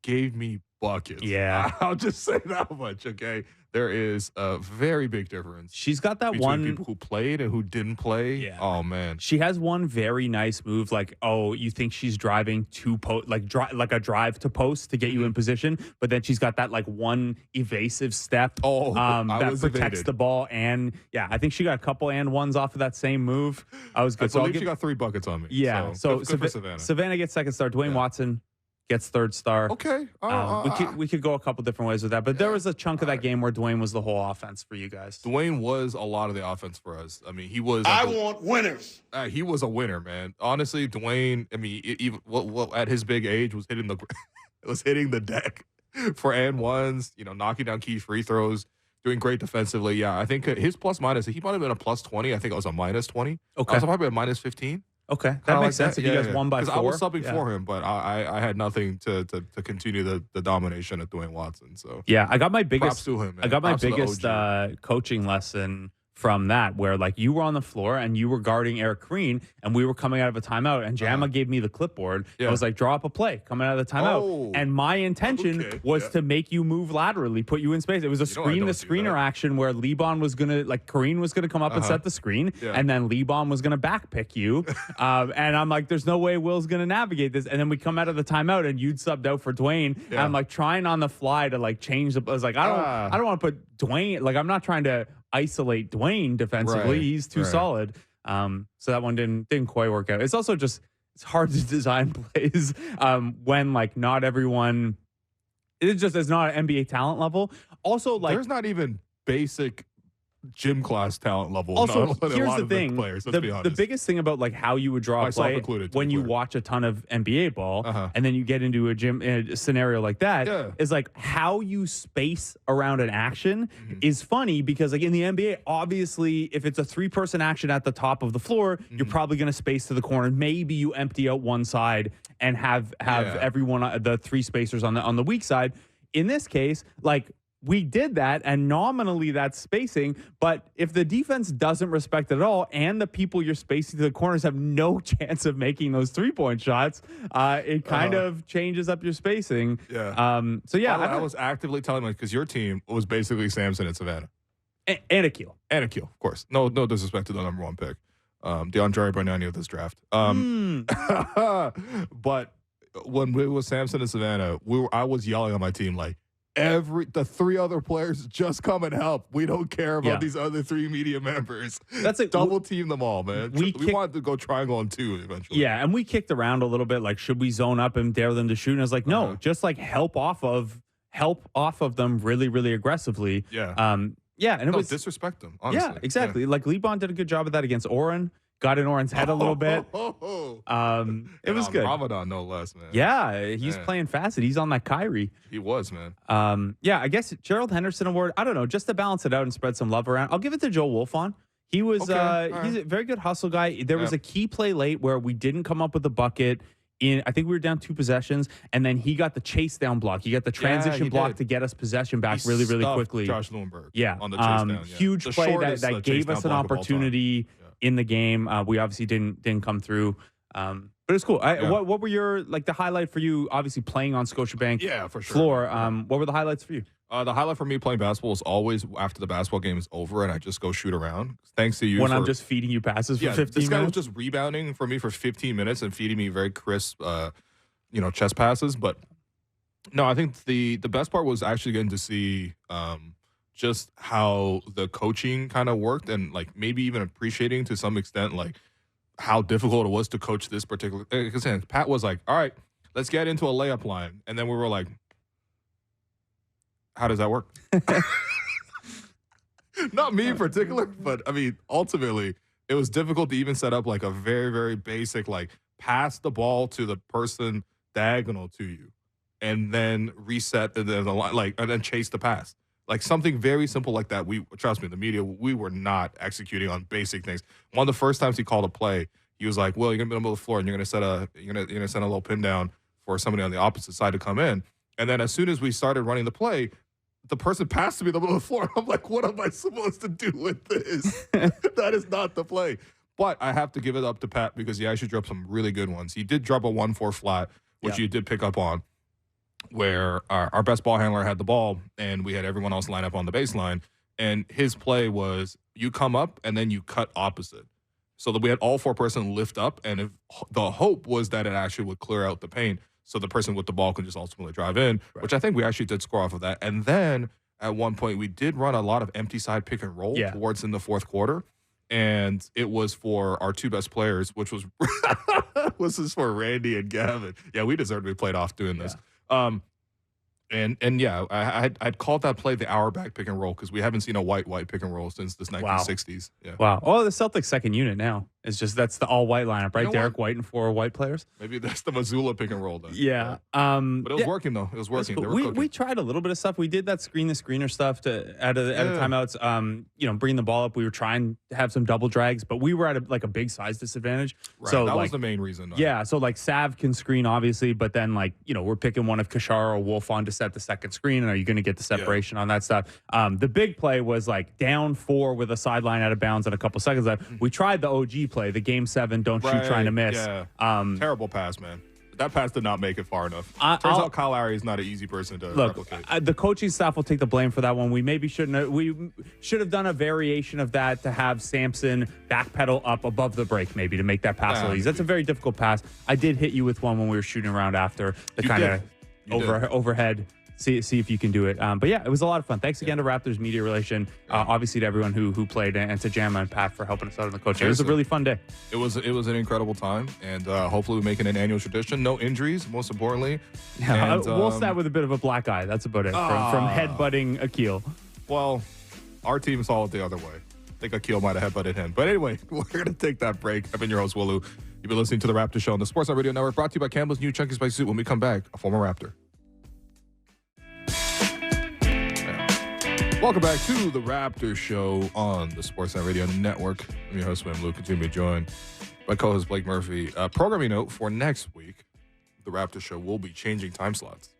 gave me buckets. Yeah. I'll just say that much, okay? There is a very big difference. She's got that between one people who played and who didn't play. Yeah. Oh man. She has one very nice move. Like, you think she's driving to post, like a drive to post to get you in position, but then she's got that like one evasive step. That protects the ball. And I think she got a couple and ones off of that same move. I was good. I believe she got 3 buckets on me. Yeah. So good for Savannah. Savannah gets 2nd star. Dwayne Watson gets 3rd star. Okay. We could go a couple different ways with that, but there was a chunk of that game where Dwayne was the whole offense for you guys. Dwayne was a lot of the offense for us. I mean, he was. I want winners. He was a winner, man. Honestly, Dwayne. I mean, even at his big age, was hitting the deck for and ones. Knocking down key free throws, doing great defensively. Yeah, I think his plus minus. He might have been a plus 20. I think it was a minus 20. Okay, I was probably a minus 15. Okay, that makes sense. If you guys won by 4, because I was subbing for him, but I had nothing to continue the domination of Dwayne Watson. So I got my biggest. Props to him, man. I got my Props biggest coaching lesson from that, where like you were on the floor and you were guarding Eric Green, and we were coming out of a timeout, and Jamma gave me the clipboard. I was like, draw up a play coming out of the timeout, and my intention was to make you move laterally, put you in space. It was a screener action where Lebon was gonna Kareem was gonna come up and set the screen, and then Lebon was gonna backpick you, and I'm like, there's no way Will's gonna navigate this, and then we come out of the timeout and you'd subbed out for Dwayne, and I'm like trying on the fly to like change the. I was like, I don't want to put Dwayne, like I'm not trying to isolate Dwayne defensively. He's too solid. So that one didn't quite work out. It's also just it's hard to design plays when like not everyone. It's not an NBA talent level. Also, like there's not even basic gym class talent level. Also, here's the thing: players, let's be honest. The biggest thing about like how you would draw a play when you watch a ton of NBA ball, and then you get into a gym scenario like that, is like how you space around an action is funny because like in the NBA, obviously, if it's a 3-person action at the top of the floor, you're probably going to space to the corner. Maybe you empty out one side and have everyone the 3 spacers on the weak side. In this case, like we did that, and nominally that's spacing. But if the defense doesn't respect it at all, and the people you're spacing to the corners have no chance of making those 3-point shots, it kind of changes up your spacing. Yeah. So yeah, I was actively telling because your team was basically Samson and Savannah. And Akil. And Akil, of course. No disrespect to the number 1 pick. DeAndre Bargnani of this draft. But when it was Samson and Savannah, I was yelling on my team like, the 3 other players just come and help. We don't care about these other 3 media members. That's a double team them all, man. We wanted to go triangle on 2 eventually. Yeah, and we kicked around a little bit. Like, should we zone up and dare them to shoot? And I was like, no, just like help off of them really, really aggressively. Yeah. Yeah, and it was disrespect them. Honestly. Yeah, exactly. Yeah. Like Lebon did a good job of that against Oren. Got in Oren's head a little bit. It was good. Ramadan, no less, man. Yeah, he's playing fast. He's on that Kyrie. He was, man. Yeah, I guess Gerald Henderson Award. I don't know, just to balance it out and spread some love around. I'll give it to Joe Wolfon. He was he's a very good hustle guy. There was a key play late where we didn't come up with a bucket. I think we were down 2 possessions, and then he got the chase down block. He got the transition block to get us possession back really, really quickly. Josh Lewinberg. Yeah, on the chase down. Huge play that gave us an opportunity in the game. We obviously didn't come through, but it's cool. What were your the highlight for you? Obviously playing on Scotiabank for sure. floor. What were the highlights for you? The highlight for me playing basketball is always after the basketball game is over and I just go shoot around. Thanks to you. When I'm just feeding you passes for 15 minutes. This guy was just rebounding for me for 15 minutes and feeding me very crisp, chest passes. But no, I think the best part was actually getting to see just how the coaching kind of worked and maybe even appreciating to some extent how difficult it was to coach this particular. Because Pat was like, all right, let's get into a layup line. And then we were like, how does that work? Not me in particular, but I mean, ultimately, it was difficult to even set up a very, very basic, pass the ball to the person diagonal to you and then reset and then and then chase the pass. Something very simple like that. Trust me, the media, we were not executing on basic things. One of the first times he called a play, he was like, well, you're gonna be in the middle of the floor and you're gonna send a little pin down for somebody on the opposite side to come in. And then as soon as we started running the play, the person passed to me in the middle of the floor. I'm like, what am I supposed to do with this? That is not the play. But I have to give it up to Pat because he actually dropped some really good ones. He did drop a 1-4 flat, which you did pick up on, where our best ball handler had the ball and we had everyone else line up on the baseline. And his play was you come up and then you cut opposite. So that we had all 4-person lift up, and the hope was that it actually would clear out the paint. So the person with the ball can just ultimately drive in, which I think we actually did score off of that. And then at one point, we did run a lot of empty side pick and roll towards in the fourth quarter. And it was for our 2 best players, which was this is for Randy and Gavin. Yeah, we deserved to be played off doing this. I'd called that play the hour back pick and roll because we haven't seen a white pick and roll since this 1960s. Yeah. Wow. Oh, the Celtics second unit now. It's just that's the all white lineup, right? Derek White and 4 white players. Maybe that's the Missoula pick and roll then. Yeah. But it was working though. It was working. Cool. We tried a little bit of stuff. We did that screen the screener stuff at the timeouts. Bringing the ball up. We were trying to have some double drags, but we were at a big size disadvantage. Right. So that was the main reason. Yeah. So Sav can screen obviously, but then we're picking one of Kashar or Wolf on to set the second screen, and are you going to get the separation on that stuff? The big play was down 4 with a sideline out of bounds and a couple seconds left. We tried the OG play, the game 7 don't shoot trying to miss. Yeah. Terrible pass, man. That pass did not make it far enough. Turns out Kyle Lowry is not an easy person to replicate. The coaching staff will take the blame for that one. We should have done a variation of that to have Sampson backpedal up above the break maybe to make that pass a little easy. That's a very difficult pass. I did hit you with one when we were shooting around after the kind of overhead. See if you can do it. But yeah, it was a lot of fun. Thanks again to Raptors Media Relation, obviously to everyone who played, and to Jama and Pat for helping us out on the coaching. It was a really fun day. It was an incredible time, and hopefully we make it an annual tradition. No injuries, most importantly. Yeah, we'll start with a bit of a black eye. That's about it. From headbutting Akil. Well, our team saw it the other way. I think Akil might have headbutted him. But anyway, we're going to take that break. I've been your host, Wolu. You've been listening to The Raptor Show on the Sportsnet Radio Network, brought to you by Campbell's new Chunky Spice Soup. When we come back, a former Raptor. Welcome back to the Raptor Show on the Sportsnet Radio Network. I'm your host, Wim Luke. Continue to be joined by co-host Blake Murphy. Programming note for next week, the Raptor Show will be changing time slots.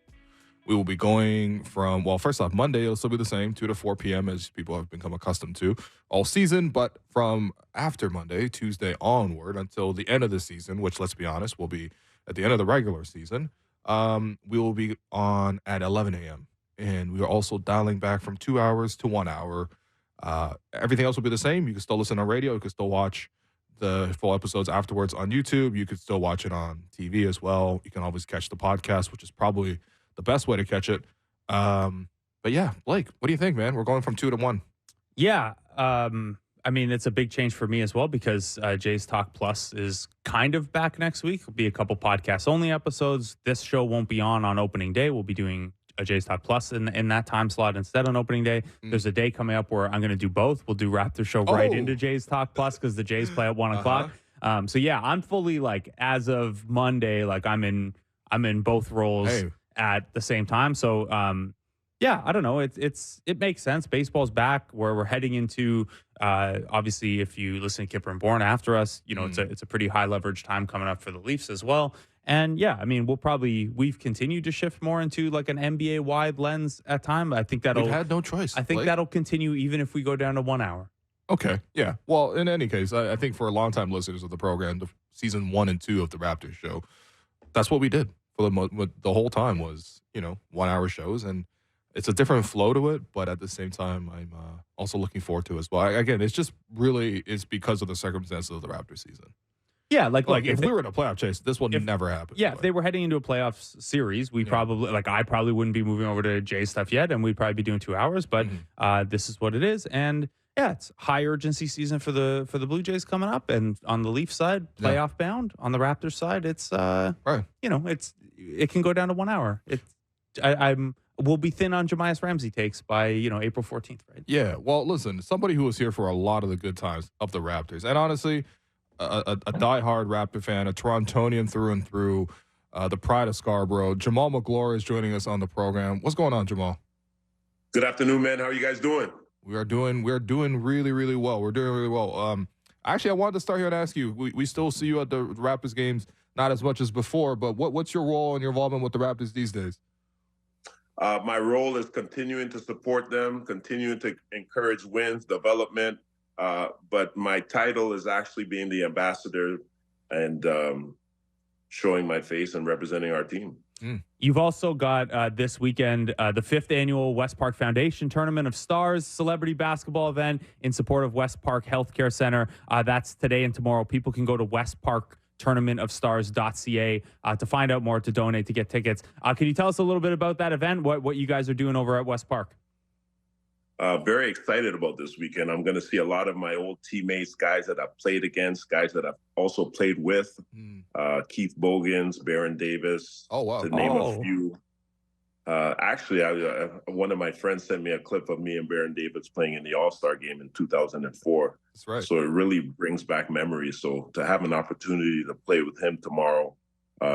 We will be going from, well, first off, Monday, it'll still be the same, 2 to 4 p.m., as people have become accustomed to all season. But from after Monday, Tuesday onward, until the end of the season, which, let's be honest, will be at the end of the regular season, we will be on at 11 a.m. And we are also dialing back from 2 hours to 1 hour. Everything else will be the same. You can still listen on radio. You can still watch the full episodes afterwards on YouTube. You could still watch it on TV as well. You can always catch the podcast, which is probably the best way to catch it. But yeah, Blake, what do you think, man? We're going from 2 to 1. Yeah. I mean, it's a big change for me as well because Jay's Talk Plus is kind of back next week. It'll be a couple podcast only episodes. This show won't be on opening day. We'll be doing a Jay's Talk Plus in that time slot instead on opening day. There's a day coming up where I'm going to do both. We'll do Raptor Show right into Jay's Talk Plus because the Jays play at 1 o'clock. So yeah, I'm fully as of Monday, I'm in both roles at the same time. So yeah, I don't know. It makes sense. Baseball's back where we're heading into. Obviously, if you listen to Kipper and Bourne after us, it's a pretty high leverage time coming up for the Leafs as well. And yeah, I mean, we've continued to shift more into an NBA wide lens at time. I think we've had no choice. I think that'll continue even if we go down to 1 hour. Okay. Yeah. Well, in any case, I think for longtime listeners of the program, the season 1 and 2 of the Raptors show, that's what we did for the whole time was, 1 hour shows. And it's a different flow to it, but at the same time, I'm also looking forward to it as well. Again, it's because of the circumstances of the Raptors season. Yeah, if we were in a playoff chase, this will never happen. Yeah, if they were heading into a playoff series, we probably I probably wouldn't be moving over to Jay stuff yet, and we'd probably be doing 2 hours. But this is what it is, and yeah, it's high urgency season for the Blue Jays coming up, and on the Leafs side, playoff bound. On the Raptors side, it's right. It can go down to 1 hour. We'll be thin on Jamias Ramsey takes by April 14th, right? Yeah. Well, listen, somebody who was here for a lot of the good times of the Raptors, and honestly, a diehard Raptor fan, a Torontonian through and through, the pride of Scarborough. Jamaal Magloire is joining us on the program. What's going on, Jamaal? Good afternoon, man. How are you guys doing? We're doing really, really well. We're doing really well. Actually, I wanted to start here and ask you. We still see you at the Raptors games, not as much as before, but what's your role and your involvement with the Raptors these days? My role is continuing to support them, continuing to encourage wins, development. But my title is actually being the ambassador and showing my face and representing our team. You've also got this weekend the 5th annual West Park Foundation Tournament of Stars celebrity basketball event in support of West Park Healthcare Center. That's today and tomorrow. People can go to westparktournamentofstars.ca to find out more, to donate, to get tickets. Can you tell us a little bit about that event, what you guys are doing over at West Park? Very excited about this weekend. I'm going to see a lot of my old teammates, guys that I've played against, guys that I've also played with. Keith Bogans, Baron Davis, to name a few. Actually, one of my friends sent me a clip of me and Baron Davis playing in the All-Star game in 2004. That's right. So it really brings back memories. So to have an opportunity to play with him tomorrow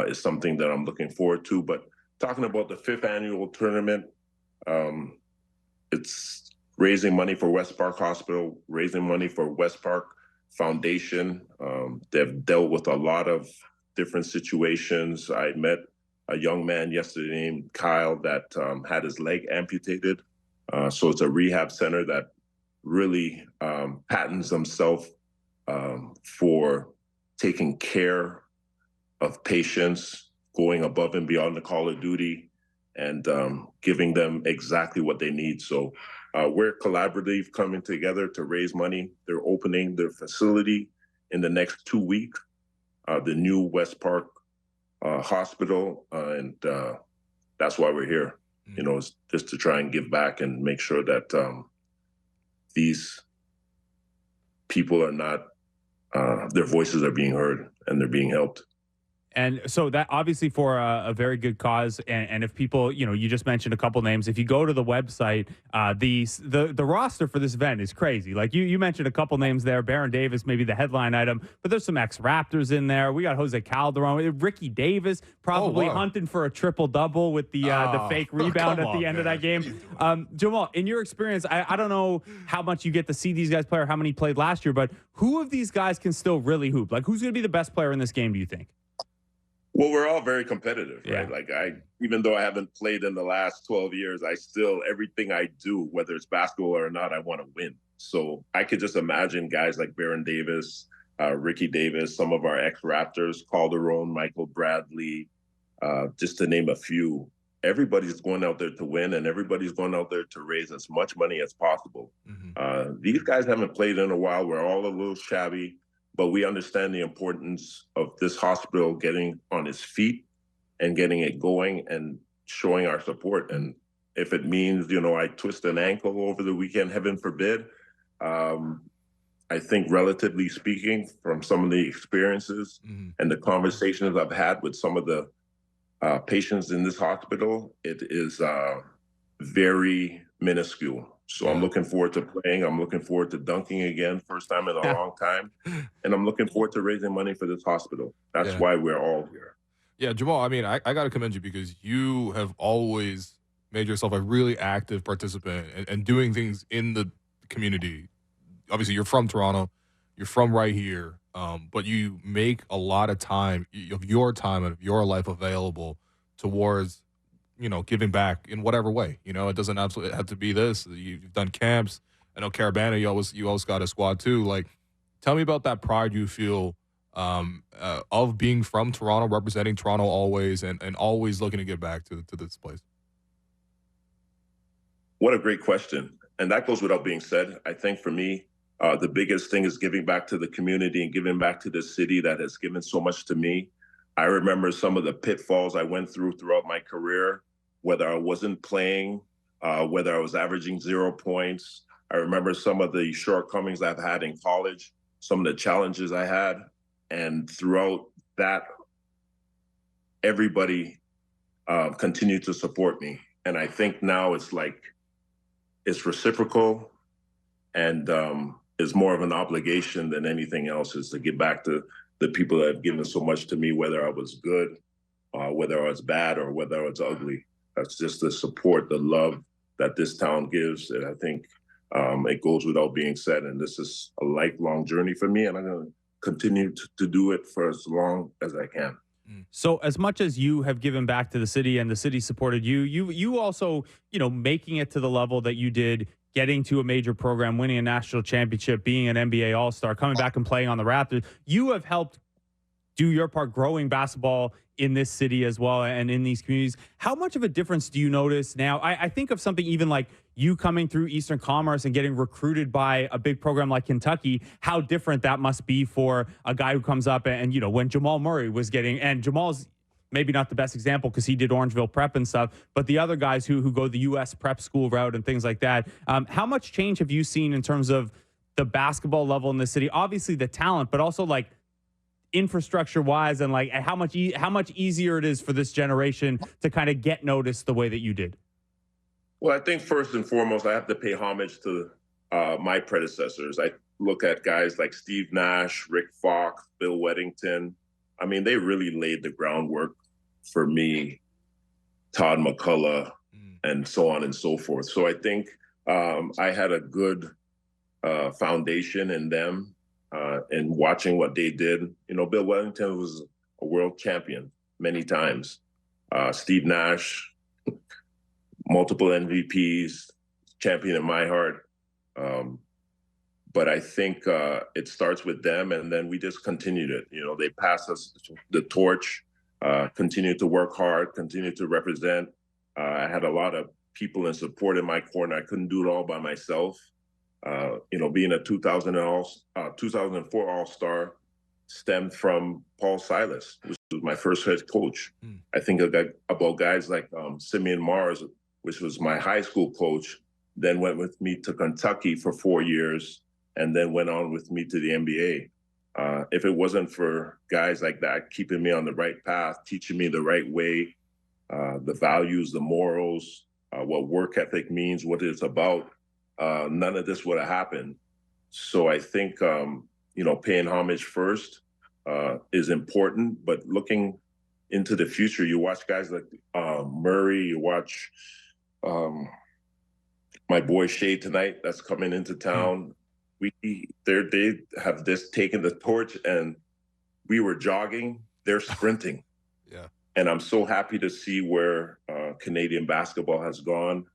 is something that I'm looking forward to. But talking about the 5th annual tournament, it's raising money for West Park Hospital, raising money for West Park Foundation. They've dealt with a lot of different situations. I met a young man yesterday named Kyle that had his leg amputated. So it's a rehab center that really patents themselves for taking care of patients, going above and beyond the call of duty, and giving them exactly what they need. So we're collaborative coming together to raise money. They're opening their facility in the next 2 weeks, the new West Park hospital, and that's why we're here. It's just to try and give back and make sure that these people are not, their voices are being heard and they're being helped. And so that obviously for a very good cause. And if people, you just mentioned a couple names. If you go to the website, the roster for this event is crazy. Like you mentioned a couple names there. Baron Davis, maybe the headline item, but there's some ex-Raptors in there. We got Jose Calderon, Ricky Davis, probably hunting for a triple-double with the fake rebound at the end of that game. Jamaal, in your experience, I don't know how much you get to see these guys play or how many played last year, but who of these guys can still really hoop? Like, who's going to be the best player in this game, do you think? Well, we're all very competitive, Yeah. right? Like even though I haven't played in the last 12 years, I still, everything I do, whether it's basketball or not, I want to win. So I could just imagine guys like Baron Davis, Ricky Davis, some of our ex-Raptors, Calderon, Michael Bradley, just to name a few. Everybody's going out there to win, and everybody's going out there to raise as much money as possible. These guys haven't played in a while. We're all a little shabby, but we understand the importance of this hospital getting on its feet and getting it going and showing our support. And if it means, I twist an ankle over the weekend, heaven forbid, I think relatively speaking, from some of the experiences and the conversations I've had with some of the patients in this hospital, it is very minuscule. So I'm looking forward to playing. I'm looking forward to dunking again, first time in a long time. And I'm looking forward to raising money for this hospital. That's why we're all here. Yeah, Jamaal, I mean, I got to commend you because you have always made yourself a really active participant and doing things in the community. Obviously, you're from Toronto. You're from right here. But you make a lot of time of your time and of your life available towards, giving back in whatever way. It doesn't absolutely have to be this. You've done camps. I know Carabana, you always got a squad too. Like, tell me about that pride you feel of being from Toronto, representing Toronto always, and always looking to give back to this place. What a great question. And that goes without being said. I think for me, the biggest thing is giving back to the community and giving back to the city that has given so much to me. I remember some of the pitfalls I went throughout my career, whether I wasn't playing, whether I was averaging 0 points. I remember some of the shortcomings I've had in college, some of the challenges I had. And throughout that, everybody continued to support me. And I think now it's reciprocal, and it's more of an obligation than anything else, is to give back to the people that have given so much to me, whether I was good, whether I was bad, or whether I was ugly. That's just the support, the love that this town gives. And I think it goes without being said. And this is a lifelong journey for me, and I'm going to continue to do it for as long as I can. So as much as you have given back to the city and the city supported you, you also, making it to the level that you did, getting to a major program, winning a national championship, being an NBA All-Star, coming back and playing on the Raptors, you have helped do your part growing basketball in this city as well and in these communities. How much of a difference do you notice now? I think of something even like you coming through Eastern Commerce and getting recruited by a big program like Kentucky, how different that must be for a guy who comes up and, when Jamaal Murray was getting, and Jamal's maybe not the best example because he did Orangeville prep and stuff, but the other guys who go the U.S. prep school route and things like that. How much change have you seen in terms of the basketball level in the city? Obviously the talent, but also like infrastructure wise, and like how much easier it is for this generation to kind of get noticed the way that you did? Well, I think first and foremost, I have to pay homage to my predecessors. I look at guys like Steve Nash, Rick Fox, Bill Weddington. I mean, they really laid the groundwork for me, Todd McCullough, and so on and so forth. So I think I had a good foundation in them. And watching what they did, Bill Wellington was a world champion many times. Steve Nash, multiple MVPs, champion in my heart. But I think it starts with them, and then we just continued it. They passed us the torch, continued to work hard, continued to represent. I had a lot of people in support in my corner. I couldn't do it all by myself. Being a 2004 All-Star stemmed from Paul Silas, which was my first head coach. I think about guys like Simeon Mars, which was my high school coach, then went with me to Kentucky for 4 years, and then went on with me to the NBA. If it wasn't for guys like that keeping me on the right path, teaching me the right way, the values, the morals, what work ethic means, what it's about, none of this would have happened. So I think, paying homage first is important, but looking into the future, you watch guys like Murray, you watch my boy Shea tonight that's coming into town. They have this taken the torch, and we were jogging, they're sprinting. And I'm so happy to see where Canadian basketball has gone.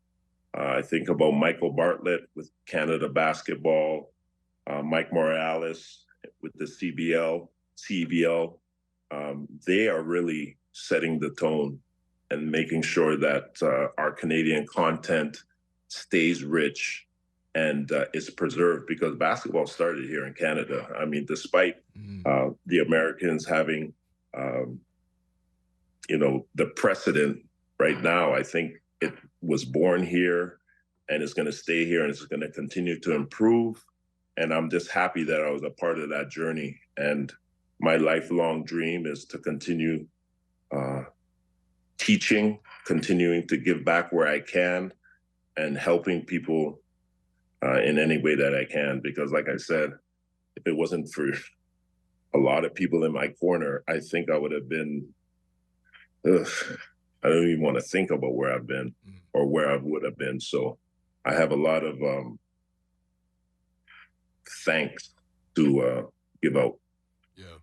I think about Michael Bartlett with Canada Basketball, Mike Morales with the CBL. They are really setting the tone and making sure that our Canadian content stays rich and is preserved, because basketball started here in Canada. I mean, despite the Americans having, the precedent right now, I think it was born here and it's going to stay here and it's going to continue to improve. And I'm just happy that I was a part of that journey. And my lifelong dream is to continue teaching, continuing to give back where I can, and helping people in any way that I can. Because like I said, if it wasn't for a lot of people in my corner, I think I would have been, I don't even want to think about where I've been or where I would have been. So I have a lot of thanks to give out. Yeah.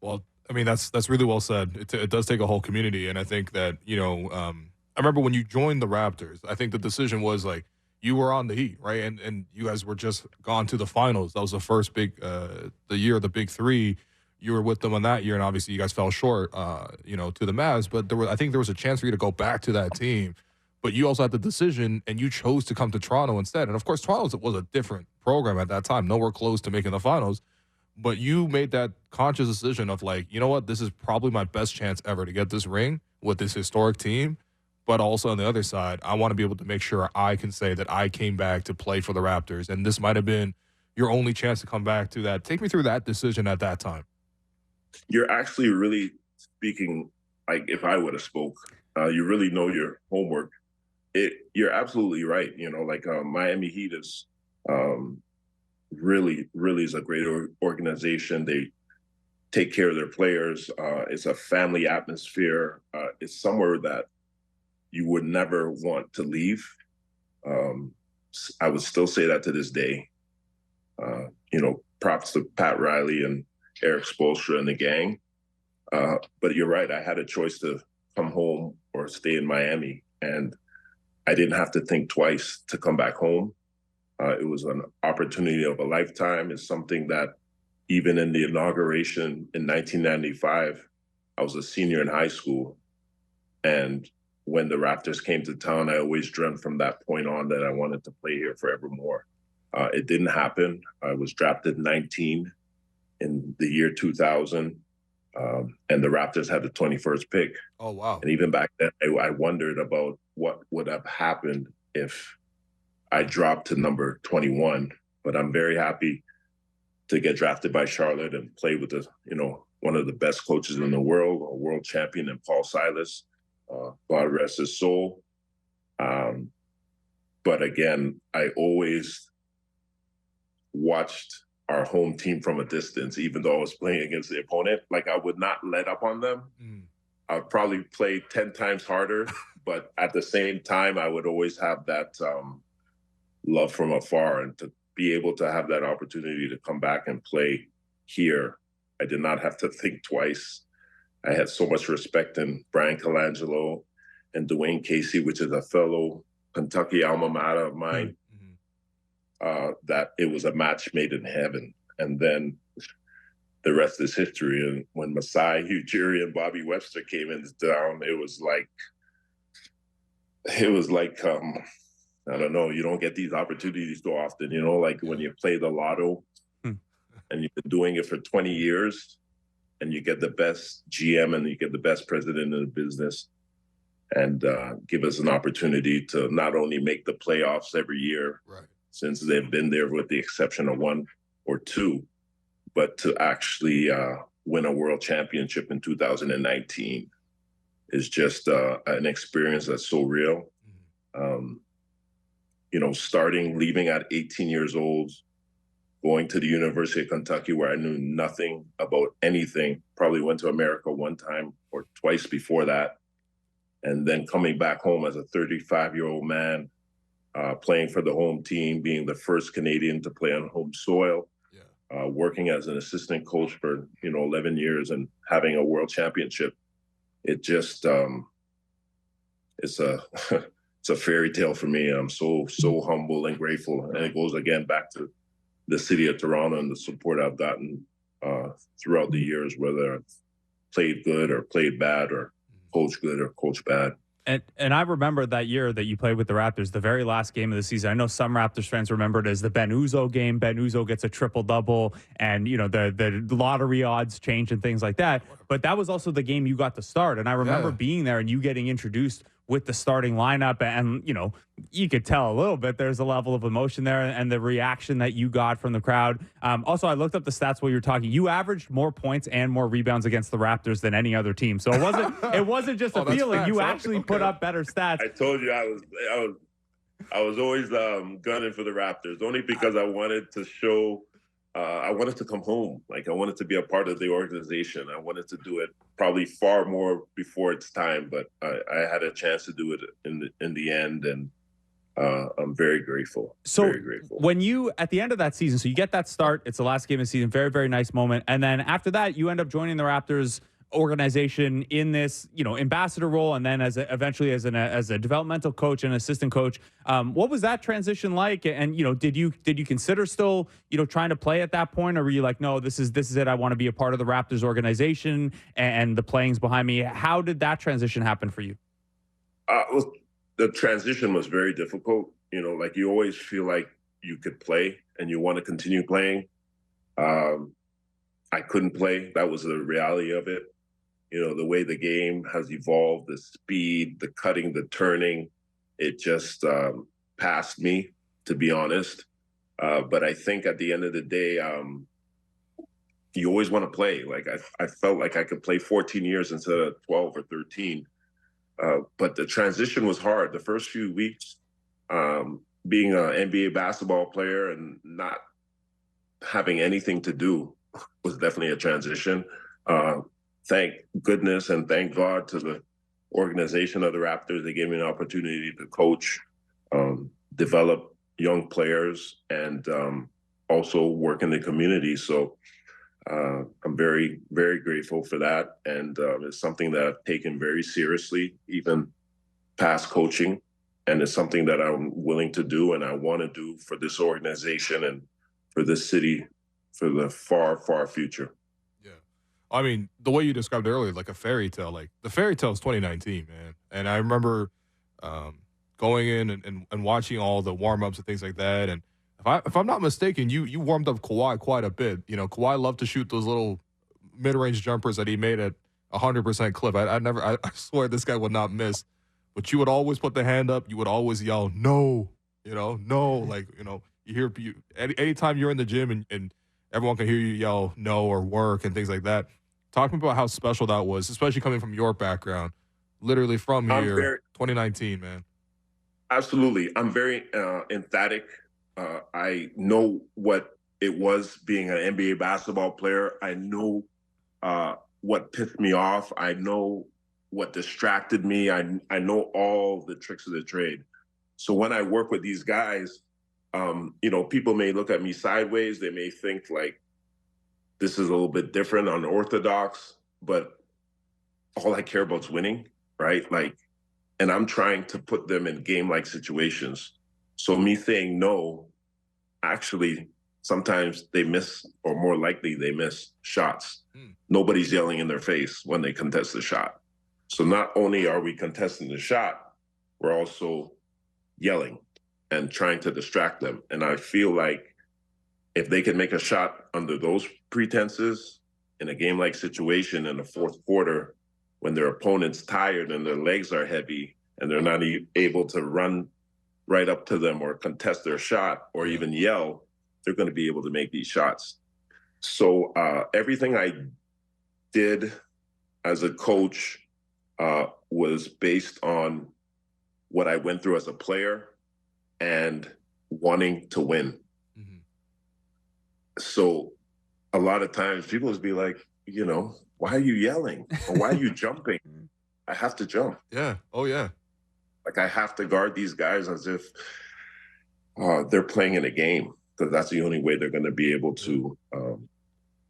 Well, I mean, that's really well said. It does take a whole community. And I think that, I remember when you joined the Raptors, I think the decision was like, you were on the Heat, right? And you guys were just gone to the finals. That was the first big, the year of the big three. You were with them on that year, and obviously you guys fell short, to the Mavs. But I think there was a chance for you to go back to that team. But you also had the decision, and you chose to come to Toronto instead. And, of course, Toronto was a different program at that time, nowhere close to making the finals. But you made that conscious decision of, like, you know what, this is probably my best chance ever to get this ring with this historic team. But also on the other side, I want to be able to make sure I can say that I came back to play for the Raptors. And this might have been your only chance to come back to that. Take me through that decision at that time. You're actually really speaking like if I would have spoke. You really know your homework. You're absolutely right. Miami Heat is really is a great organization. They take care of their players. It's a family atmosphere. It's somewhere that you would never want to leave. I would still say that to this day. Props to Pat Riley and Eric Spoelstra and the gang. But you're right. I had a choice to come home or stay in Miami. And I didn't have to think twice to come back home. It was an opportunity of a lifetime. It's something that even in the inauguration in 1995, I was a senior in high school. And when the Raptors came to town, I always dreamt from that point on that I wanted to play here forevermore. It didn't happen. I was drafted 19 in the year 2000, and the Raptors had the 21st pick. Oh, wow. And even back then, I wondered about what would have happened if I dropped to number 21. But I'm very happy to get drafted by Charlotte and play with one of the best coaches in the world, a world champion in Paul Silas. God rest his soul. But again, I always watched our home team from a distance, even though I was playing against the opponent. Like, I would not let up on them. I'd probably play 10 times harder, but at the same time, I would always have that love from afar. And to be able to have that opportunity to come back and play here, I did not have to think twice. I had so much respect in Brian Colangelo and Dwayne Casey, which is a fellow Kentucky alma mater of mine, that it was a match made in heaven. And then the rest is history. And when Masai Ujiri and Bobby Webster came in down, it was like, I don't know, you don't get these opportunities so often, like when you play the lotto and you've been doing it for 20 years and you get the best GM and you get the best president in the business and give us an opportunity to not only make the playoffs every year, right, since they've been there with the exception of one or two, but to actually win a world championship in 2019 is just an experience that's so real. Leaving at 18 years old, going to the University of Kentucky where I knew nothing about anything, probably went to America one time or twice before that, and then coming back home as a 35-year-old man, playing for the home team, being the first Canadian to play on home soil, working as an assistant coach for 11 years and having a world championship, it just it's a it's a fairy tale for me. I'm so humble and grateful, and it goes again back to the city of Toronto and the support I've gotten throughout the years, whether I've played good or played bad or coached good or coached bad. And I remember that year that you played with the Raptors, the very last game of the season. I know some Raptors fans remember it as the Ben Uzo game. Ben Uzo gets a triple-double, and, you know, the lottery odds change and things like that. But that was also the game you got to start. And I remember being there and you getting introduced with the starting lineup. And, you know, you could tell a little bit there's a level of emotion there and the reaction that you got from the crowd. Also, I looked up the stats while you were talking. You averaged more points and more rebounds against the Raptors than any other team. So it wasn't just a feeling. Facts, you actually put up better stats. I told you I was always gunning for the Raptors, only because I wanted to show I wanted to come home. Like, I wanted to be a part of the organization. I wanted to do it probably far more before its time, but I had a chance to do it in the end, and I'm very grateful. So very grateful. When you, at the end of that season, so you get that start, it's the last game of the season, very, very nice moment. And then after that, you end up joining the Raptors organization in this, you know, ambassador role, and then eventually as a developmental coach and assistant coach. What was that transition like? And, you know, did you consider still, you know, trying to play at that point, or were you like, no, this is it, I want to be a part of the Raptors organization and the playing's behind me? How did that transition happen for you? The transition was very difficult. You know, like, you always feel like you could play and you want to continue playing. I couldn't play. That was the reality of it. You know, the way the game has evolved, the speed, the cutting, the turning, it just passed me, to be honest. But I think at the end of the day, you always want to play. Like, I felt like I could play 14 years instead of 12 or 13. But the transition was hard. The first few weeks, being an NBA basketball player and not having anything to do was definitely a transition. Thank goodness and thank God to the organization of the Raptors. They gave me an opportunity to coach, develop young players, and also work in the community. So I'm very, very grateful for that. And it's something that I've taken very seriously, even past coaching. And it's something that I'm willing to do and I want to do for this organization and for this city for the far, far future. Yeah. I mean, the way you described it earlier, like a fairy tale, like the fairy tale is 2019, man. And I remember going in and watching all the warm-ups and things like that. And if I'm not mistaken, you warmed up Kawhi quite a bit. You know, Kawhi loved to shoot those little mid-range jumpers that he made at 100% clip. I swear this guy would not miss. But you would always put the hand up. You would always yell, no, you know, no. Like, you know, anytime you're in the gym and everyone can hear you yell no or work and things like that. Talk to me about how special that was, especially coming from your background, literally from here, 2019, man. Absolutely. I'm very emphatic. I know what it was being an NBA basketball player. I know what pissed me off. I know what distracted me. I know all the tricks of the trade. So when I work with these guys, you know, people may look at me sideways. They may think like this is a little bit different, unorthodox, but all I care about is winning, right? Like, and I'm trying to put them in game-like situations. So me saying no, actually, sometimes they miss, or more likely they miss shots. Nobody's yelling in their face when they contest the shot. So not only are we contesting the shot, we're also yelling and trying to distract them. And I feel like if they can make a shot under those pretenses in a game-like situation in the fourth quarter, when their opponent's tired and their legs are heavy and they're not able to run right up to them or contest their shot or even yell, they're going to be able to make these shots. So everything I did as a coach was based on what I went through as a player and wanting to win. Mm-hmm. So a lot of times people would be like, you know, why are you yelling? Or why are you jumping? I have to jump. Yeah. Oh, yeah. Like, I have to guard these guys as if they're playing in a game, because that's the only way they're going to be able to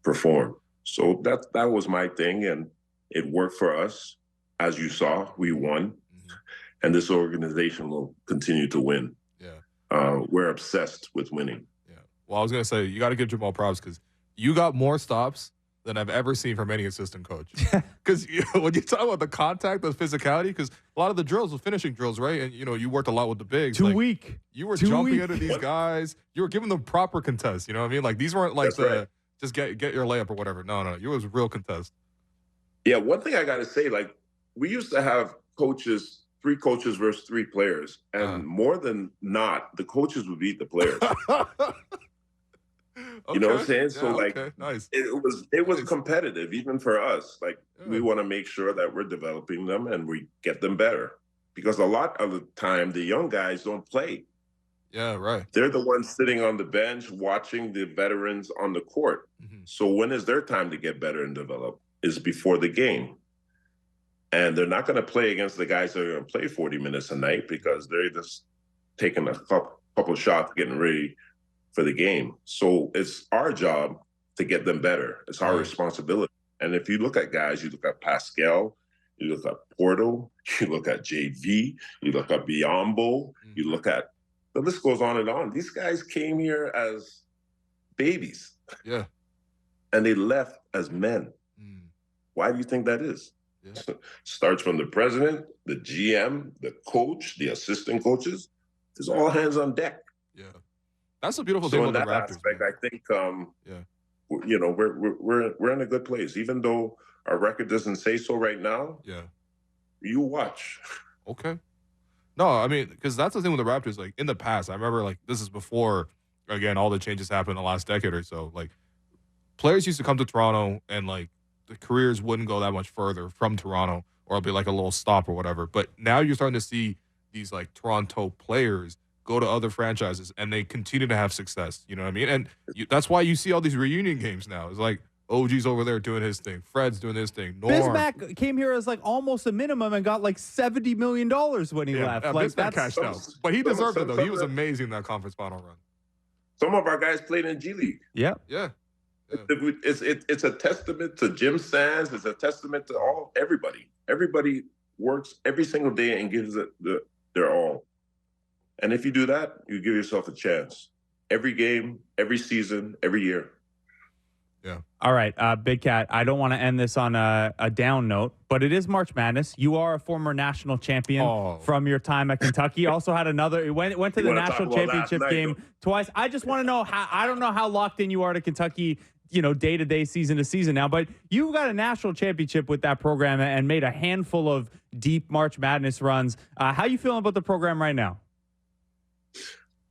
perform. So that was my thing, and it worked for us. as you saw, we won, and this organization will continue to win. Yeah, we're obsessed with winning. Yeah. Well, I was gonna say you got to give Jamaal props because you got more stops than I've ever seen from any assistant coach. Because when you talk about the contact, the physicality, because a lot of the drills were finishing drills, right? And you worked a lot with the bigs. Too weak. You were jumping into these guys. You were giving them proper contests. You know what I mean? Like these weren't like just get your layup or whatever. No. You was real contest. Yeah, one thing I got to say, like we used to have coaches, 3 coaches versus 3 players, and more than not, the coaches would beat the players. You know what I'm saying? Yeah, so like, nice. It was competitive even for us. Like we want to make sure that we're developing them and we get them better, because a lot of the time the young guys don't play. Yeah, right. They're the ones sitting on the bench watching the veterans on the court. So when is their time to get better and develop? Is before the game. And they're not going to play against the guys that are going to play 40 minutes a night because they're just taking a couple of shots getting ready for the game. So it's our job to get them better. It's our responsibility. And if you look at guys, you look at Pascal, you look at Porto, you look at JV, you look at Biombo, you look at, the list goes on and on. These guys came here as babies. Yeah. And they left as men. Why do you think that is? Yeah. Starts from the president, the GM, the coach, the assistant coaches. It's all hands on deck. Yeah. That's a beautiful thing with the Raptors. Aspect, I think, we're in a good place, even though our record doesn't say so right now. Yeah, you watch. Okay. No, I mean, because that's the thing with the Raptors. Like in the past, I remember like this is before again all the changes happened in the last decade or so. Like players used to come to Toronto and like the careers wouldn't go that much further from Toronto, or it'll be like a little stop or whatever. But now you're starting to see these like Toronto players go to other franchises and they continue to have success. You know what I mean? And that's why you see all these reunion games now. It's like OG's over there doing his thing. Fred's doing his thing. Norm. Bismack came here as like almost a minimum and got like $70 million when he left. Like Bismack cashed out. But he deserved it, though. He was amazing in that conference final run. Some of our guys played in G League. Yeah. It's a testament to Jim Sands. It's a testament to everybody. Everybody works every single day and gives it their all. And if you do that, you give yourself a chance. Every game, every season, every year. Yeah. All right, Big Cat, I don't want to end this on a down note, but it is March Madness. You are a former national champion from your time at Kentucky. Also had another, went to the national championship game twice. I just want to know I don't know how locked in you are to Kentucky, day-to-day, season to season now, but you got a national championship with that program and made a handful of deep March Madness runs. How you feeling about the program right now?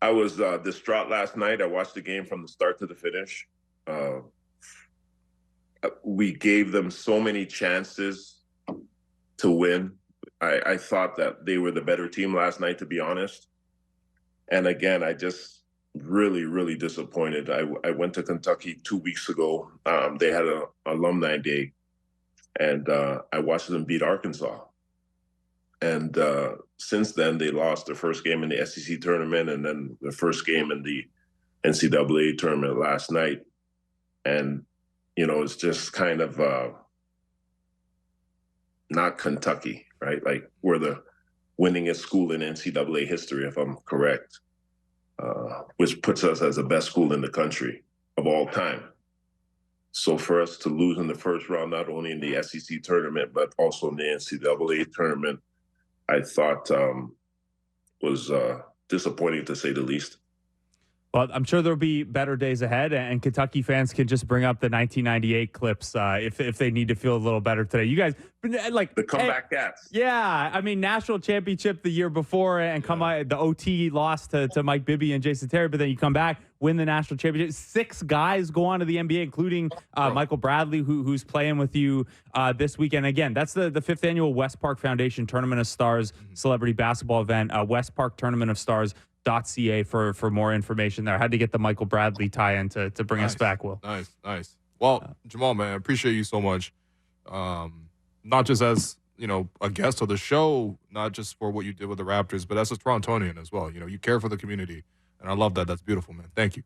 I was distraught last night. I watched the game from the start to the finish. We gave them so many chances to win. I thought that they were the better team last night, to be honest. And again, I just really, really disappointed. I went to Kentucky 2 weeks ago. They had an alumni day, and I watched them beat Arkansas. And since then, they lost their first game in the SEC tournament and then the first game in the NCAA tournament last night. And, it's just kind of not Kentucky, right? Like we're the winningest school in NCAA history, if I'm correct, which puts us as the best school in the country of all time. So for us to lose in the first round, not only in the SEC tournament, but also in the NCAA tournament, I thought was disappointing, to say the least. Well, I'm sure there'll be better days ahead, and Kentucky fans can just bring up the 1998 clips if they need to feel a little better today. You guys, like the comeback cats. Yeah, I mean, national championship the year before, and the OT loss to Mike Bibby and Jason Terry, but then you come back, win the national championship. 6 guys go on to the NBA, including Michael Bradley, who's playing with you this weekend. Again, that's the 5th annual West Park Foundation Tournament of Stars celebrity basketball event. West Park Tournament of Stars.ca for more information there. I had to get the Michael Bradley tie-in to bring us back, Will. Nice. Well, Jamaal, man, I appreciate you so much. Not just as, a guest of the show, not just for what you did with the Raptors, but as a Torontonian as well. You care for the community, and I love that. That's beautiful, man. Thank you.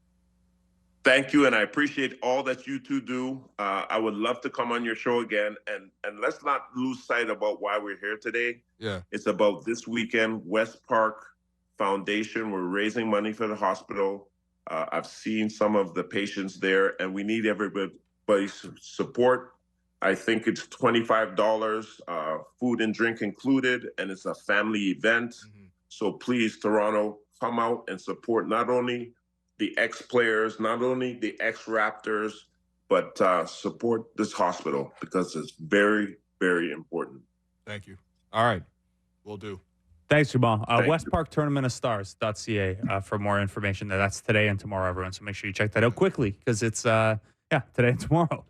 Thank you, and I appreciate all that you two do. I would love to come on your show again, and let's not lose sight about why we're here today. Yeah. It's about this weekend, West Park Foundation. We're raising money for the hospital. I've seen some of the patients there, and we need everybody's support. I think it's $25, food and drink included, and it's a family event. Mm-hmm. So please, Toronto, come out and support not only the ex-players, not only the ex-Raptors, but support this hospital because it's very, very important. Thank you. All right. Will do. Thanks, Jamaal. WestParkTournamentOfStars.ca for more information. That's today and tomorrow, everyone. So make sure you check that out quickly because it's, today and tomorrow.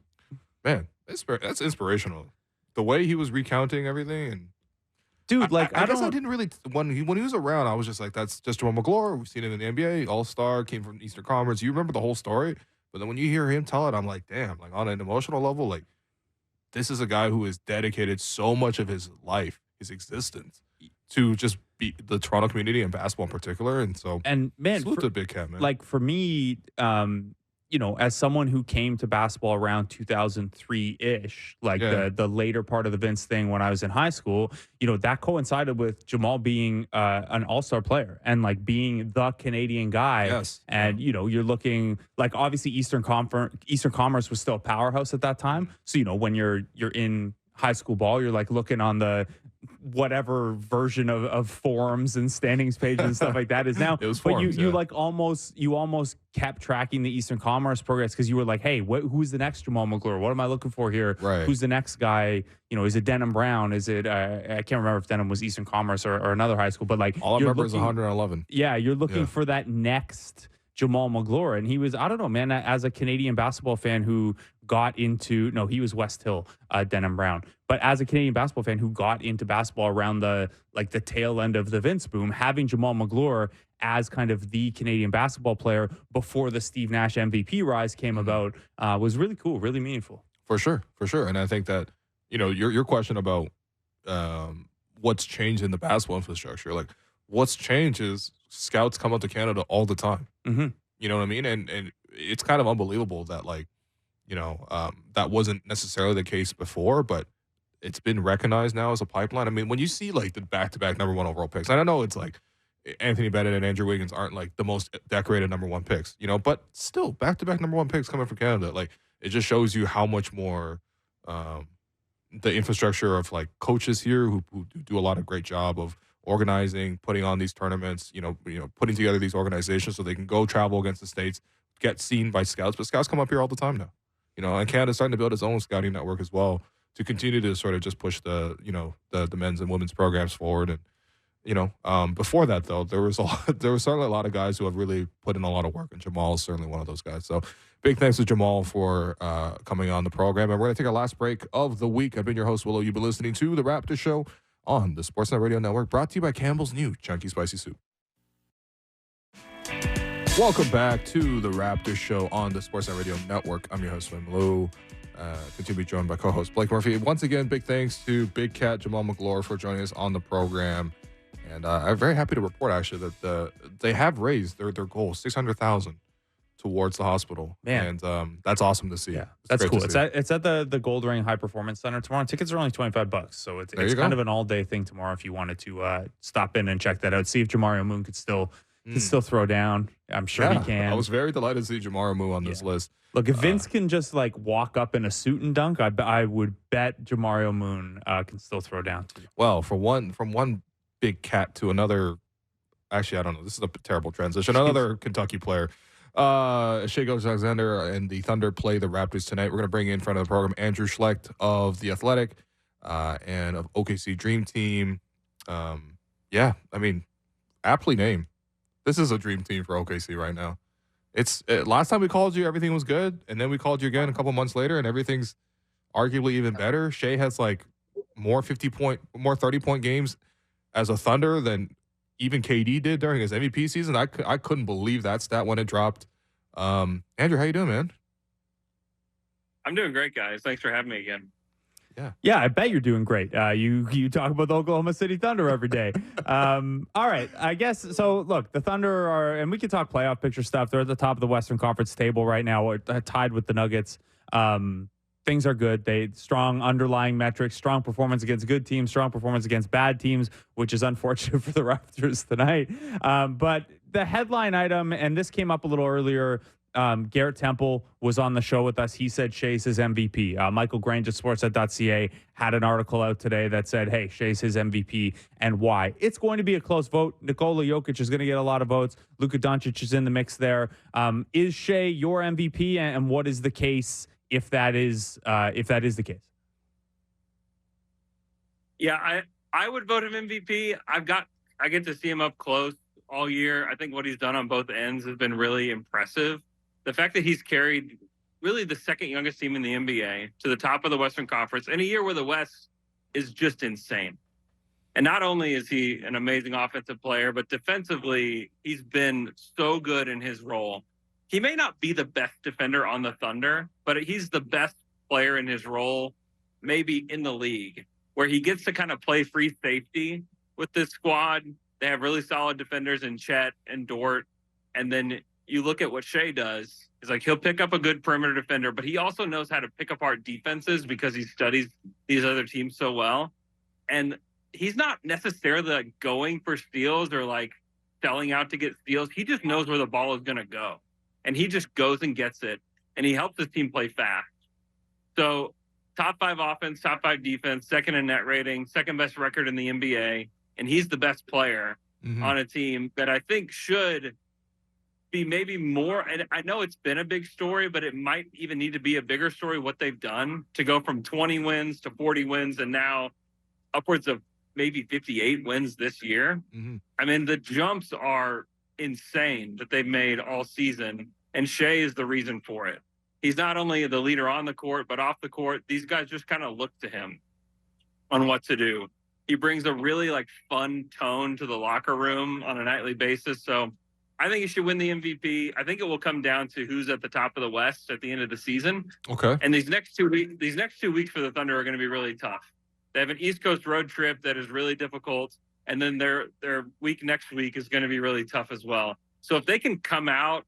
Man, that's inspirational. The way he was recounting everything and dude, I guess I didn't really when he was around. I was just like, that's just Jamaal Magloire. We've seen him in the NBA, All-Star, came from Eastern Conference. You remember the whole story, but then when you hear him tell it, I'm like, damn. Like on an emotional level, like this is a guy who has dedicated so much of his life, his existence, to just be the Toronto community and basketball in particular. And so, man, salute to Big Cat, man. Like for me, as someone who came to basketball around 2003-ish, like the later part of the Vince thing when I was in high school, that coincided with Jamaal being an all-star player and like being the Canadian guy. Yes. And, you're looking like obviously Eastern Commerce was still a powerhouse at that time. So, when you're in high school ball, you're like looking on the whatever version of forums and standings pages and stuff like that is now. It was but forums, you like almost kept tracking the Eastern Commerce progress because you were like, hey, who's the next Jamaal Magloire? What am I looking for here? Right. Who's the next guy? Is it Denham Brown? Is it I can't remember if Denham was Eastern Commerce or another high school, but like all I remember is 111. Yeah, you're looking for that next Jamaal Magloire, and he was, I don't know, man, as a Canadian basketball fan who got into, he was West Hill, Denham Brown, but as a Canadian basketball fan who got into basketball around the tail end of the Vince boom, having Jamaal Magloire as kind of the Canadian basketball player before the Steve Nash MVP rise came about was really cool, really meaningful. For sure. And I think that, your question about what's changed in the basketball infrastructure, like what's changed is scouts come up to Canada all the time. Mm-hmm. You know what I mean? And it's kind of unbelievable that that wasn't necessarily the case before, but it's been recognized now as a pipeline. I mean, when you see like the back-to-back number one overall picks, and I know it's like Anthony Bennett and Andrew Wiggins aren't like the most decorated number one picks, but still back-to-back number one picks coming from Canada. Like it just shows you how much more the infrastructure of like coaches here who do a lot of great job of organizing, putting on these tournaments, putting together these organizations so they can go travel against the States, get seen by scouts. But scouts come up here all the time now, and Canada's starting to build its own scouting network as well to continue to sort of just push the men's and women's programs forward. And, before that though, there was certainly a lot of guys who have really put in a lot of work, and Jamaal is certainly one of those guys. So big thanks to Jamaal for coming on the program. And we're going to take our last break of the week. I've been your host, Willow. You've been listening to The Raptors Show on the Sportsnet Radio Network, brought to you by Campbell's new Chunky Spicy Soup. Welcome back to the Raptors Show on the Sportsnet Radio Network. I'm your host, Wim Lou. Continue to be joined by co-host Blake Murphy. Once again, big thanks to Big Cat Jamaal Magloire for joining us on the program. And I'm very happy to report, actually, that they have raised their goal, $600,000 towards the hospital. Man. And that's awesome to see. Yeah, that's cool. It's at the Gold Ring High Performance Center tomorrow. Tickets are only $25, so it's kind of an all-day thing tomorrow if you wanted to stop in and check that out. See if Jamario Moon could still throw down. I'm sure he can. I was very delighted to see Jamario Moon on this list. Look, if Vince can just like walk up in a suit and dunk, I would bet Jamario Moon can still throw down. Well, from one Big Cat to another, actually, I don't know. This is a terrible transition. Another Kentucky player. Shai Gilgeous-Alexander and the Thunder play the Raptors tonight. We're going to bring in front of the program Andrew Schlecht of The Athletic and of OKC Dream Team. I mean, aptly named. This is a dream team for OKC right now. It's last time we called you, everything was good, and then we called you again a couple months later, and everything's arguably even better. Shai has like more 30-point games as a Thunder than even KD did during his MVP season. I couldn't believe that stat when it dropped. Andrew, how you doing, man? I'm doing great, guys. Thanks for having me again. Yeah, I bet you're doing great. You talk about the Oklahoma City Thunder every day. All right, I guess so. Look, the Thunder are, and we can talk playoff picture stuff. They're at the top of the Western Conference table right now, tied with the Nuggets. Things are good. They strong underlying metrics, strong performance against good teams, strong performance against bad teams, which is unfortunate for the Raptors tonight. But the headline item, and this came up a little earlier. Garrett Temple was on the show with us. He said Shea's his MVP. Michael Grange at Sportsnet.ca had an article out today that said, hey, Shea's his MVP and why. It's going to be a close vote. Nikola Jokic is going to get a lot of votes. Luka Doncic is in the mix there. Is Shea your MVP, and what is the case if that is the case? Yeah, I would vote him MVP. I get to see him up close all year. I think what he's done on both ends has been really impressive. The fact that he's carried really the second youngest team in the NBA to the top of the Western Conference in a year where the West is just insane. And not only is he an amazing offensive player, but defensively, he's been so good in his role. He may not be the best defender on the Thunder, but he's the best player in his role, maybe in the league, where he gets to kind of play free safety with this squad. They have really solid defenders in Chet and Dort. And then you look at what Shea does. It's like he'll pick up a good perimeter defender, but he also knows how to pick apart defenses because he studies these other teams so well. And he's not necessarily like going for steals or like selling out to get steals. He just knows where the ball is going to go. And he just goes and gets it. And he helps his team play fast. So top 5 offense, top 5 defense, second in net rating, second best record in the NBA. And he's the best player on a team that I think should be maybe more. And I know it's been a big story, but it might even need to be a bigger story what they've done to go from 20 wins to 40 wins and now upwards of maybe 58 wins this year. I mean, the jumps are insane that they've made all season, and Shea is the reason for it. He's not only the leader on the court, but off the court, these guys just kind of look to him on what to do. He brings a really like fun tone to the locker room on a nightly basis. So I think he should win the MVP. I think it will come down to who's at the top of the West at the end of the season. Okay. And these next 2 weeks for the Thunder are going to be really tough. They have an East Coast road trip that is really difficult. And then their week next week is going to be really tough as well. So if they can come out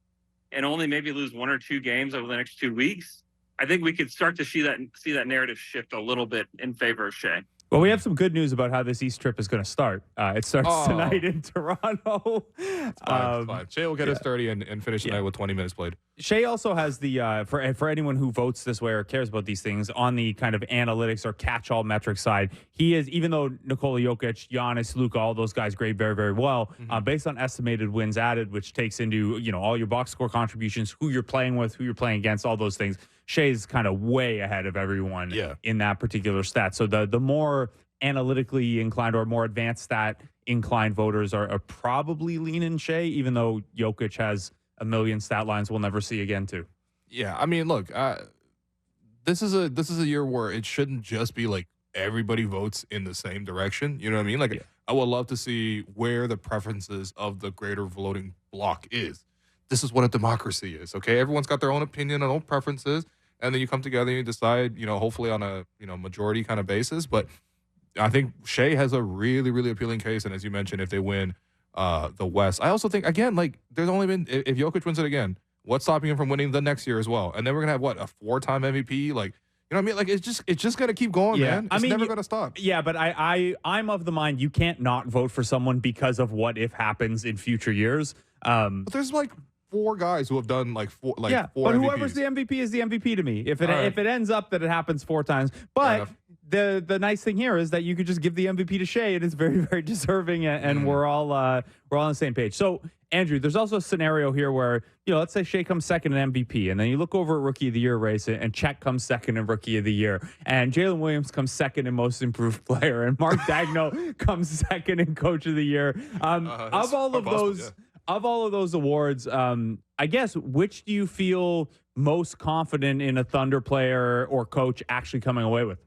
and only maybe lose 1 or 2 games over the next 2 weeks, I think we could start to see that narrative shift a little bit in favor of Shea. Well, we have some good news about how this East trip is going to start. It starts tonight in Toronto. It's fine. Shea will get his 30 and finish the night with 20 minutes played. Shea also has the, for anyone who votes this way or cares about these things, on the kind of analytics or catch-all metric side, he is, even though Nikola Jokic, Giannis, Luka, all those guys grade very, very well, based on estimated wins added, which takes into, all your box score contributions, who you're playing with, who you're playing against, all those things. Shea's kind of way ahead of everyone in that particular stat. So the more analytically inclined or more advanced stat inclined voters are probably leaning Shea, even though Jokic has a million stat lines we'll never see again too. Yeah, I mean, look, this is a year where it shouldn't just be like everybody votes in the same direction. You know what I mean? Like, I would love to see where the preferences of the greater voting block is. This is what a democracy is, okay? Everyone's got their own opinion and own preferences, and then you come together and you decide, hopefully on a, majority kind of basis. But I think Shea has a really, really appealing case, and as you mentioned, if they win the West, I also think, again, like, there's only been, if Jokic wins it again, what's stopping him from winning the next year as well? And then we're gonna have a 4-time MVP, like. You know what I mean? Like, it's just gonna keep going, man. It's never gonna stop. Yeah, but I'm of the mind you can't not vote for someone because of what if happens in future years. But there's like 4 guys who have done four. Four but MVPs. Whoever's the MVP is the MVP to me. If it ends up that it happens 4 times, but the nice thing here is that you could just give the MVP to Shea, and it's very, very deserving, and we're all on the same page. So, Andrew, there's also a scenario here where, let's say Shea comes second in MVP, and then you look over at Rookie of the Year race, and Chet comes second in Rookie of the Year, and Jalen Williams comes second in Most Improved Player, and Mark Daigneault comes second in Coach of the Year. Of all of those awards, I guess, which do you feel most confident in a Thunder player or coach actually coming away with?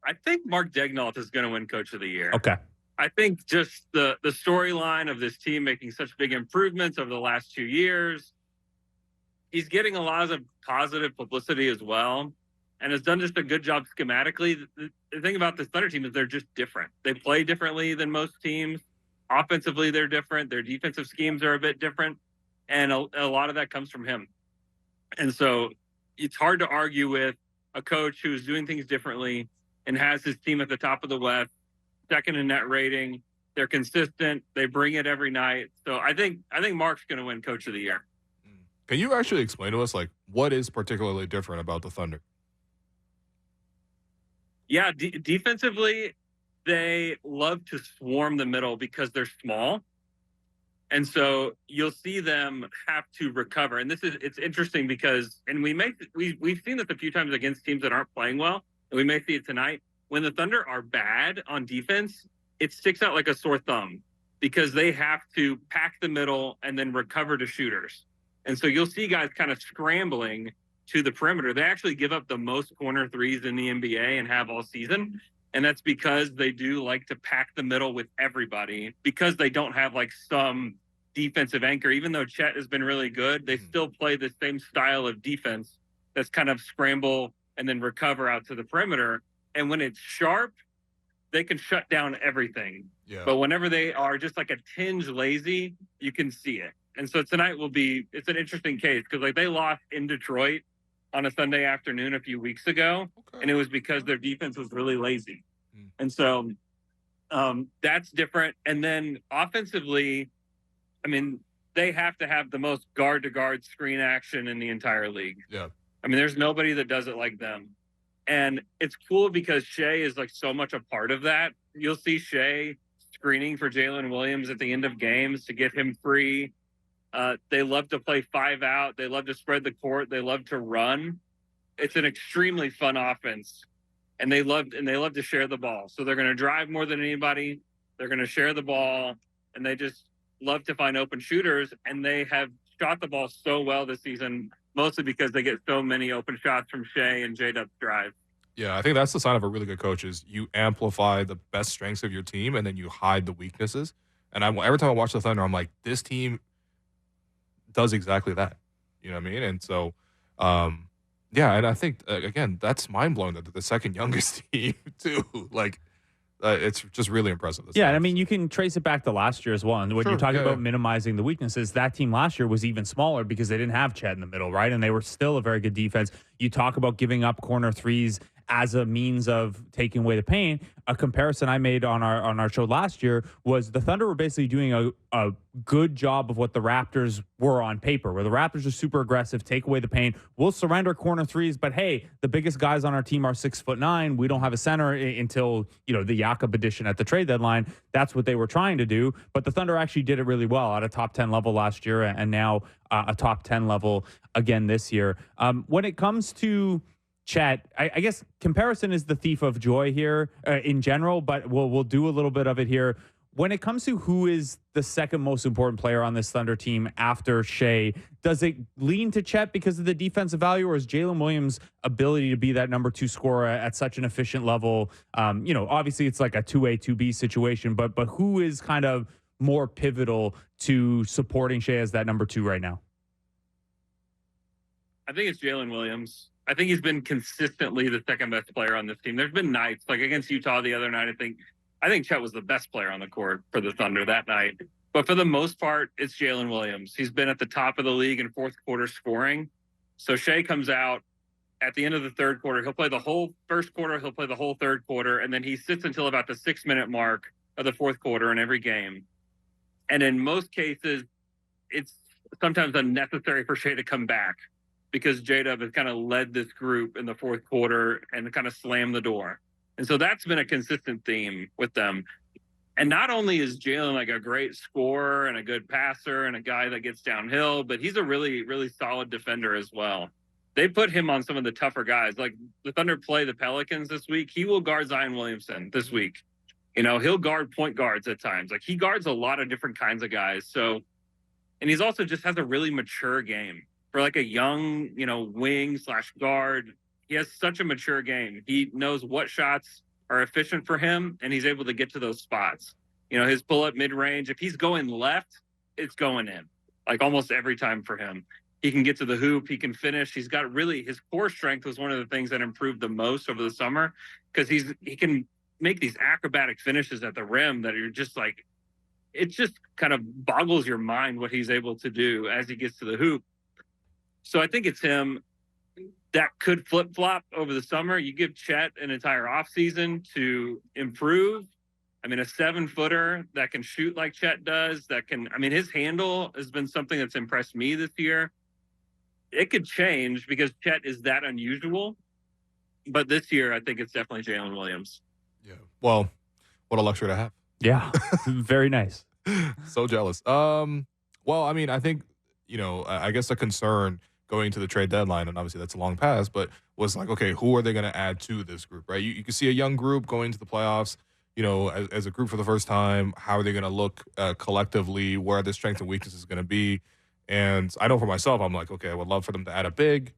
I think Mark Daigneault is going to win Coach of the Year. Okay. I think just the storyline of this team making such big improvements over the last 2 years, he's getting a lot of positive publicity as well. and has done just a good job schematically. The thing about this Thunder team is they're just different. They play differently than most teams. Offensively, they're different. Their defensive schemes are a bit different, and a lot of that comes from him. And so it's hard to argue with a coach who's doing things differently and has his team at the top of the West, second in net rating. They're consistent. They bring it every night. So I think Mark's going to win Coach of the Year. Can you actually explain to us, like, what is particularly different about the Thunder? Yeah, defensively, they love to swarm the middle because they're small. And so you'll see them have to recover. And it's interesting because, and we've seen this a few times against teams that aren't playing well, and we may see it tonight. When the Thunder are bad on defense, it sticks out like a sore thumb because they have to pack the middle and then recover to shooters. And so you'll see guys kind of scrambling to the perimeter. They actually give up the most corner threes in the NBA and have all season. And that's because they do like to pack the middle with everybody because they don't have like some defensive anchor. Even though Chet has been really good, they still play the same style of defense that's kind of scramble and then recover out to the perimeter. And when it's sharp, they can shut down everything. Yeah. But whenever they are just like a tinge lazy, you can see it. And so tonight it's an interesting case because like they lost in Detroit on a Sunday afternoon a few weeks ago, and it was because their defense was really lazy. And so that's different. And then offensively, I mean, they have to have the most guard-to-guard screen action in the entire league. Yeah. I mean, there's nobody that does it like them. And it's cool because Shea is like so much a part of that. You'll see Shea screening for Jalen Williams at the end of games to get him free. They love to play 5 out. They love to spread the court. They love to run. It's an extremely fun offense, and they love to share the ball. So they're going to drive more than anybody. They're going to share the ball, and they just love to find open shooters. And they have shot the ball so well this season, mostly because they get so many open shots from Shea and J-Dub's drive. Yeah, I think that's the sign of a really good coach is you amplify the best strengths of your team, and then you hide the weaknesses. And every time I watch the Thunder, I'm like, this team does exactly that. You know what I mean? And so, yeah, and I think, again, that's mind-blowing that the second youngest team, too. Like, it's just really impressive. Yeah, and I mean, you can trace it back to last year as well. And when you're talking about minimizing the weaknesses, that team last year was even smaller because they didn't have Chet in the middle, right? And they were still a very good defense. You talk about giving up corner threes as a means of taking away the pain. A comparison I made on our show last year was the Thunder were basically doing a good job of what the Raptors were on paper, where the Raptors are super aggressive, take away the pain. We'll surrender corner threes, but hey, the biggest guys on our team are 6'9". We don't have a center until, the Jakob addition at the trade deadline. That's what they were trying to do. But the Thunder actually did it really well at a top 10 level last year and now a top 10 level again this year. When it comes to Chet, I guess comparison is the thief of joy here in general, but we'll do a little bit of it here. When it comes to who is the second most important player on this Thunder team after Shea, does it lean to Chet because of the defensive value, or is Jalen Williams' ability to be that number 2 scorer at such an efficient level? Obviously it's like a 2A, 2B situation, but who is kind of more pivotal to supporting Shea as that number 2 right now? I think it's Jalen Williams. I think he's been consistently the second best player on this team. There's been nights like against Utah the other night. I think Chet was the best player on the court for the Thunder that night. But for the most part, it's Jalen Williams. He's been at the top of the league in fourth quarter scoring. So Shea comes out at the end of the third quarter. He'll play the whole first quarter. He'll play the whole third quarter. And then he sits until about the 6-minute mark of the fourth quarter in every game. And in most cases, it's sometimes unnecessary for Shea to come back, because J-Dub has kind of led this group in the fourth quarter and kind of slammed the door. And so that's been a consistent theme with them. And not only is Jalen like a great scorer and a good passer and a guy that gets downhill, but he's a really, really solid defender as well. They put him on some of the tougher guys. Like the Thunder play the Pelicans this week. He will guard Zion Williamson this week. He'll guard point guards at times. Like he guards a lot of different kinds of guys. So, and he's also just has a really mature game. For like a young, wing/guard, he has such a mature game. He knows what shots are efficient for him, and he's able to get to those spots. His pull-up mid-range, if he's going left, it's going in, like almost every time for him. He can get to the hoop. He can finish. He's got really, his core strength was one of the things that improved the most over the summer, because he can make these acrobatic finishes at the rim that are just like, it just kind of boggles your mind what he's able to do as he gets to the hoop. So I think it's him. That could flip-flop over the summer. You give Chet an entire offseason to improve. I mean, a 7-footer that can shoot like Chet does, his handle has been something that's impressed me this year. It could change because Chet is that unusual. But this year, I think it's definitely Jalen Williams. Yeah. Well, what a luxury to have. Yeah. Very nice. So jealous. Well, I mean, I think, I guess a concern going to the trade deadline, and obviously that's a long pass, but was like, okay, who are they going to add to this group, right? You can see a young group going to the playoffs, as a group for the first time. How are they going to look collectively? Where are their strengths and weaknesses going to be? And I know for myself, I'm like, okay, I would love for them to add a big,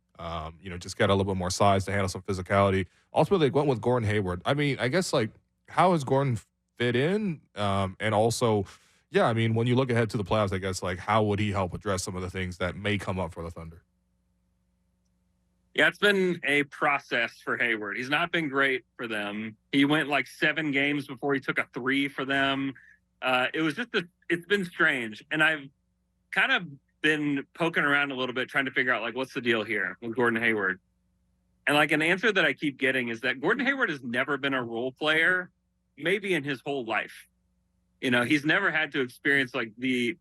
just get a little bit more size to handle some physicality. Ultimately, they went with Gordon Hayward. I mean, I guess, like, how has Gordon fit in? And also, yeah, I mean, when you look ahead to the playoffs, I guess, like, how would he help address some of the things that may come up for the Thunder? Yeah, it's been a process for Hayward. He's not been great for them. He went like 7 games before he took a 3 for them. It's been strange. And I've kind of been poking around a little bit trying to figure out, like, what's the deal here with Gordon Hayward? And, like, an answer that I keep getting is that Gordon Hayward has never been a role player, maybe in his whole life. He's never had to experience, like, the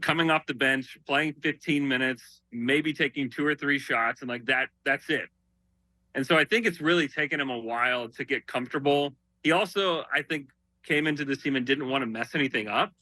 coming off the bench, playing 15 minutes, maybe taking 2 or 3 shots, and like that's it. And so I think it's really taken him a while to get comfortable. He also, I think, came into this team and didn't want to mess anything up,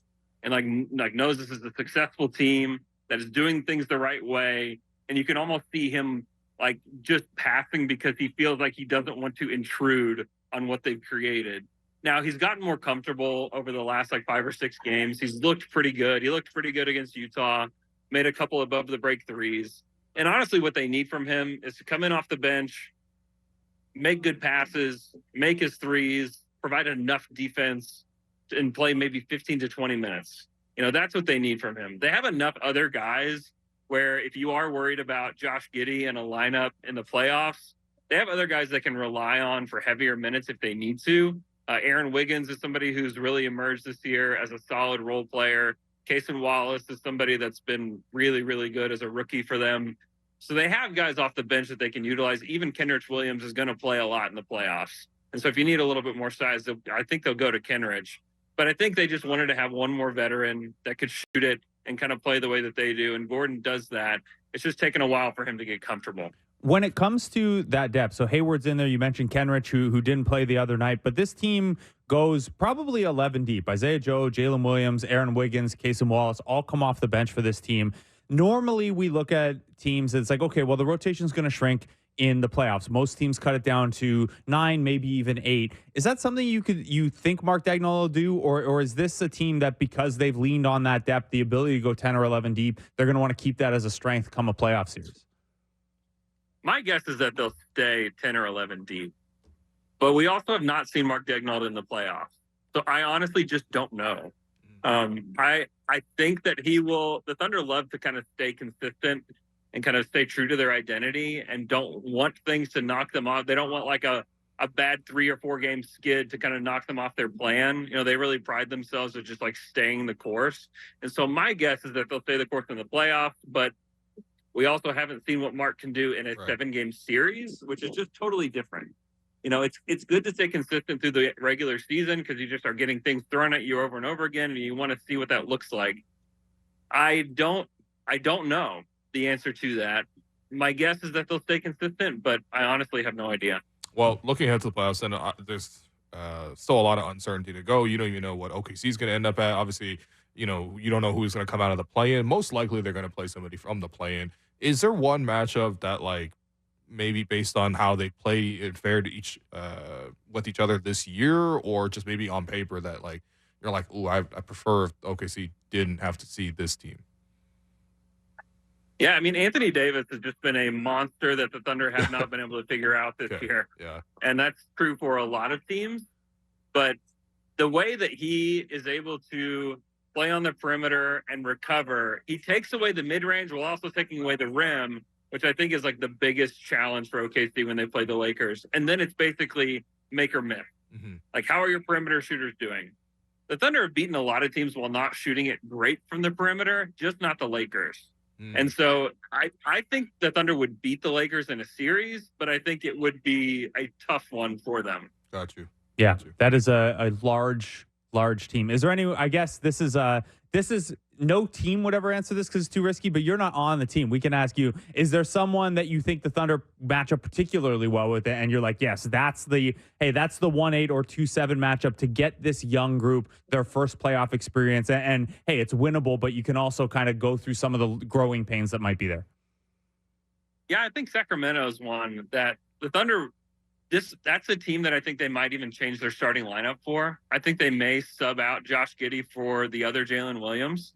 and like knows this is a successful team that is doing things the right way. And you can almost see him like just passing because he feels like he doesn't want to intrude on what they've created. Now, he's gotten more comfortable over the last, 5 or 6 games. He's looked pretty good. He looked pretty good against Utah, made a couple above the break threes. And honestly, what they need from him is to come in off the bench, make good passes, make his threes, provide enough defense, and play maybe 15 to 20 minutes. That's what they need from him. They have enough other guys where if you are worried about Josh Giddey and a lineup in the playoffs, they have other guys that can rely on for heavier minutes if they need to. Aaron Wiggins is somebody who's really emerged this year as a solid role player. Cason Wallace is somebody that's been really, really good as a rookie for them. So they have guys off the bench that they can utilize. Even Kenrich Williams is going to play a lot in the playoffs. And so if you need a little bit more size, I think they'll go to Kenrich. But I think they just wanted to have one more veteran that could shoot it and kind of play the way that they do. And Gordon does that. It's just taken a while for him to get comfortable. When it comes to that depth, so Hayward's in there. You mentioned Kenrich, who didn't play the other night, but this team goes probably 11 deep. Isaiah Joe, Jalen Williams, Aaron Wiggins, Cason Wallace all come off the bench for this team. Normally, we look at teams, it's like, okay, well, the rotation's going to shrink in the playoffs. Most teams cut it down to 9, maybe even 8. Is that something you think Mark Daigneault will do, or is this a team that because they've leaned on that depth, the ability to go 10 or 11 deep, they're going to want to keep that as a strength come a playoff series? My guess is that they'll stay 10 or 11 deep. But we also have not seen Mark Daigneault in the playoffs. So I honestly just don't know. I think that the Thunder love to kind of stay consistent and kind of stay true to their identity and don't want things to knock them off. They don't want like a bad 3 or 4 game skid to kind of knock them off their plan. They really pride themselves on just like staying the course. And so my guess is that they'll stay the course in the playoffs, but we also haven't seen what Mark can do in a 7-game series, which is just totally different. It's good to stay consistent through the regular season because you just are getting things thrown at you over and over again, and you want to see what that looks like. I don't know the answer to that. My guess is that they'll stay consistent, but I honestly have no idea. Well, looking ahead to the playoffs, and there's still a lot of uncertainty to go. You don't even know what OKC is going to end up at. Obviously, you don't know who's going to come out of the play-in. Most likely, they're going to play somebody from the play-in. Is there one matchup that, like, maybe based on how they play it fair to with each other this year, or just maybe on paper that, like, you're like, ooh, I prefer if OKC didn't have to see this team? Yeah, I mean, Anthony Davis has just been a monster that the Thunder have not been able to figure out this year. Yeah. And that's true for a lot of teams. But the way that he is able to play on the perimeter, and recover. He takes away the mid-range while also taking away the rim, which I think is like the biggest challenge for OKC when they play the Lakers. And then it's basically make or miss. Mm-hmm. Like, how are your perimeter shooters doing? The Thunder have beaten a lot of teams while not shooting it great from the perimeter, just not the Lakers. And so I think the Thunder would beat the Lakers in a series, but I think it would be a tough one for them. Got you. Yeah, Got you. that is a large team. Is there any, I guess this is no team would ever answer this because it's too risky, but you're not on the team. We can ask you, is there someone that you think the Thunder match up particularly well with it? And you're like, yes, that's the 1-8 or 2-7 matchup to get this young group their first playoff experience. And hey, it's winnable, but you can also kind of go through some of the growing pains that might be there. Yeah, I think Sacramento's one that the Thunder, that's a team that I think they might even change their starting lineup for. I think they may sub out Josh Giddey for the other Jalen Williams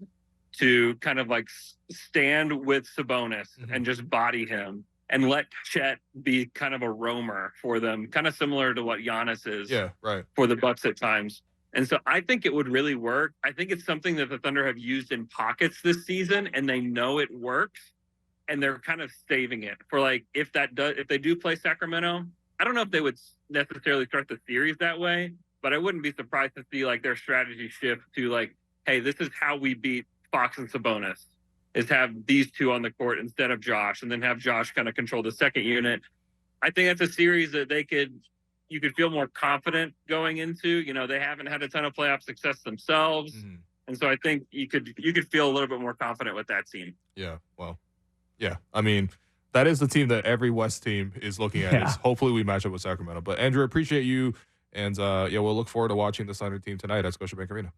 to kind of like stand with Sabonis and just body him and let Chet be kind of a roamer for them, kind of similar to what Giannis is for the Bucks at times. And so I think it would really work. I think it's something that the Thunder have used in pockets this season, and they know it works, and they're kind of saving it for like if they do play Sacramento. I don't know if they would necessarily start the series that way, but I wouldn't be surprised to see like their strategy shift to like, hey, this is how we beat Fox and Sabonis, is have these two on the court instead of Josh, and then have Josh kind of control the second unit. I think that's a series that you could feel more confident going into. You know, they haven't had a ton of playoff success themselves. And so I think you could feel a little bit more confident with that team. Yeah. Well, yeah. I mean, that is the team that every West team is looking at. Is hopefully we match up with Sacramento. But Andrew, appreciate you, and we'll look forward to watching the Thunder team tonight at Scotiabank Arena.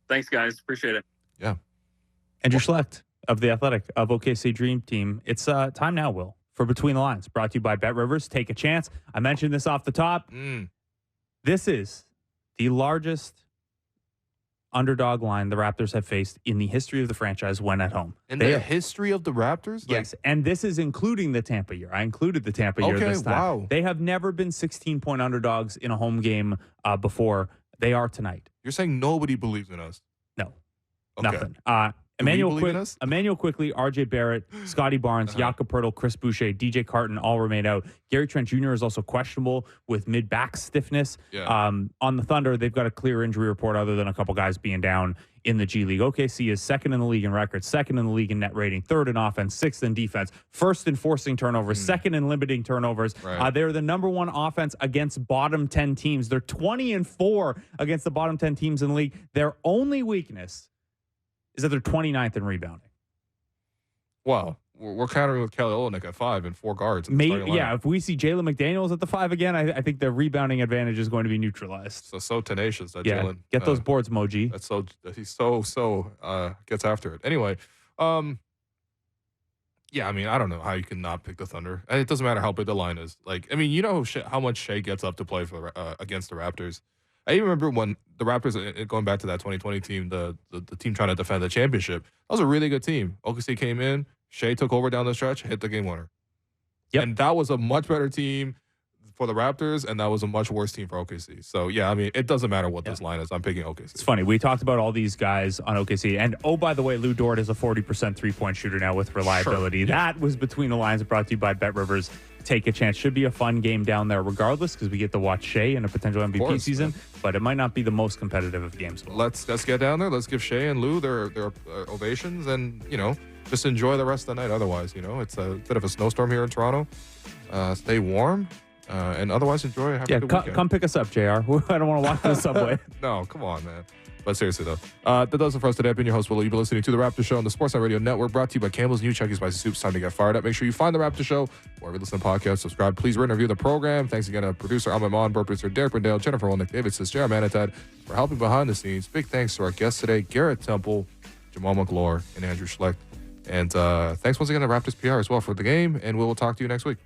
Thanks, guys. Appreciate it. Yeah. Andrew Schlecht of The Athletic of OKC Dream Team. It's time now, Will, for Between the Lines, brought to you by Bet Rivers. Take a chance. I mentioned this off the top. This is the largest underdog line the Raptors have faced in the history of the franchise when at home. In the history of the Raptors? Yes, and this is including the Tampa year. I included the Tampa year this time. Wow. They have never been 16-point underdogs in a home game before. They are tonight. You're saying nobody believes in us? No. Okay. Nothing. Emmanuel Quickly, RJ Barrett, Scotty Barnes, Jakob Poeltl, Chris Boucher, DJ Carton all remain out. Gary Trent Jr. is also questionable with mid-back stiffness. On the Thunder, they've got a clear injury report other than a couple guys being down in the G League. OKC is second in the league in records, second in the league in net rating, third in offense, sixth in defense, first in forcing turnovers, second in limiting turnovers. They're the number one offense against bottom 10 teams. They're 20-4 against the bottom 10 teams in the league. Their only weakness is that they're 29th in rebounding. Wow. We're countering with Kelly Olynyk at 5 and 4 guards. If we see Jalen McDaniels at the 5 again, I think the rebounding advantage is going to be neutralized. So tenacious that Jalen. Get those boards, Moji. He's so gets after it. Anyway, I mean, I don't know how you can not pick the Thunder. It doesn't matter how big the line is. Like, I mean, you know how much Shea gets up to play for against the Raptors. I even remember when the Raptors, going back to that 2020 team, the team trying to defend the championship, that was a really good team. OKC came in, Shea took over down the stretch, hit the game winner. And that was a much better team for the Raptors, and that was a much worse team for OKC. So, yeah, I mean, it doesn't matter what this line is. I'm picking OKC. It's funny. We talked about all these guys on OKC. And, oh, by the way, Lou Dort is a 40% three-point shooter now with reliability. Sure. That was Between the Lines, brought to you by Bet Rivers. Take a chance. Should be a fun game down there regardless because we get to watch Shea in a potential MVP season, but it might not be the most competitive of games. Let's get down there. Let's give Shea and Lou their ovations and, just enjoy the rest of the night. Otherwise, it's a bit of a snowstorm here in Toronto. Stay warm. And otherwise, enjoy. Have a good weekend. Come pick us up, JR. I don't want to walk to the subway. No, come on, man. But seriously, though, that does it for us today. I've been your host, Will. You've been listening to The Raptor Show on the Sportsnet Radio Network, brought to you by Campbell's New Chunky Spicy Soup. It's time to get fired up. Make sure you find The Raptor Show wherever you listen to podcasts. Subscribe. Please rate and review the program. Thanks again to producer Ahmed Mon, producer Derek Brindale, Jennifer Olnick, David Sis, JR Manatad for helping behind the scenes. Big thanks to our guests today, Garrett Temple, Jamaal Magloire, and Andrew Schlecht. And thanks once again to Raptors PR as well for the game, and we will talk to you next week.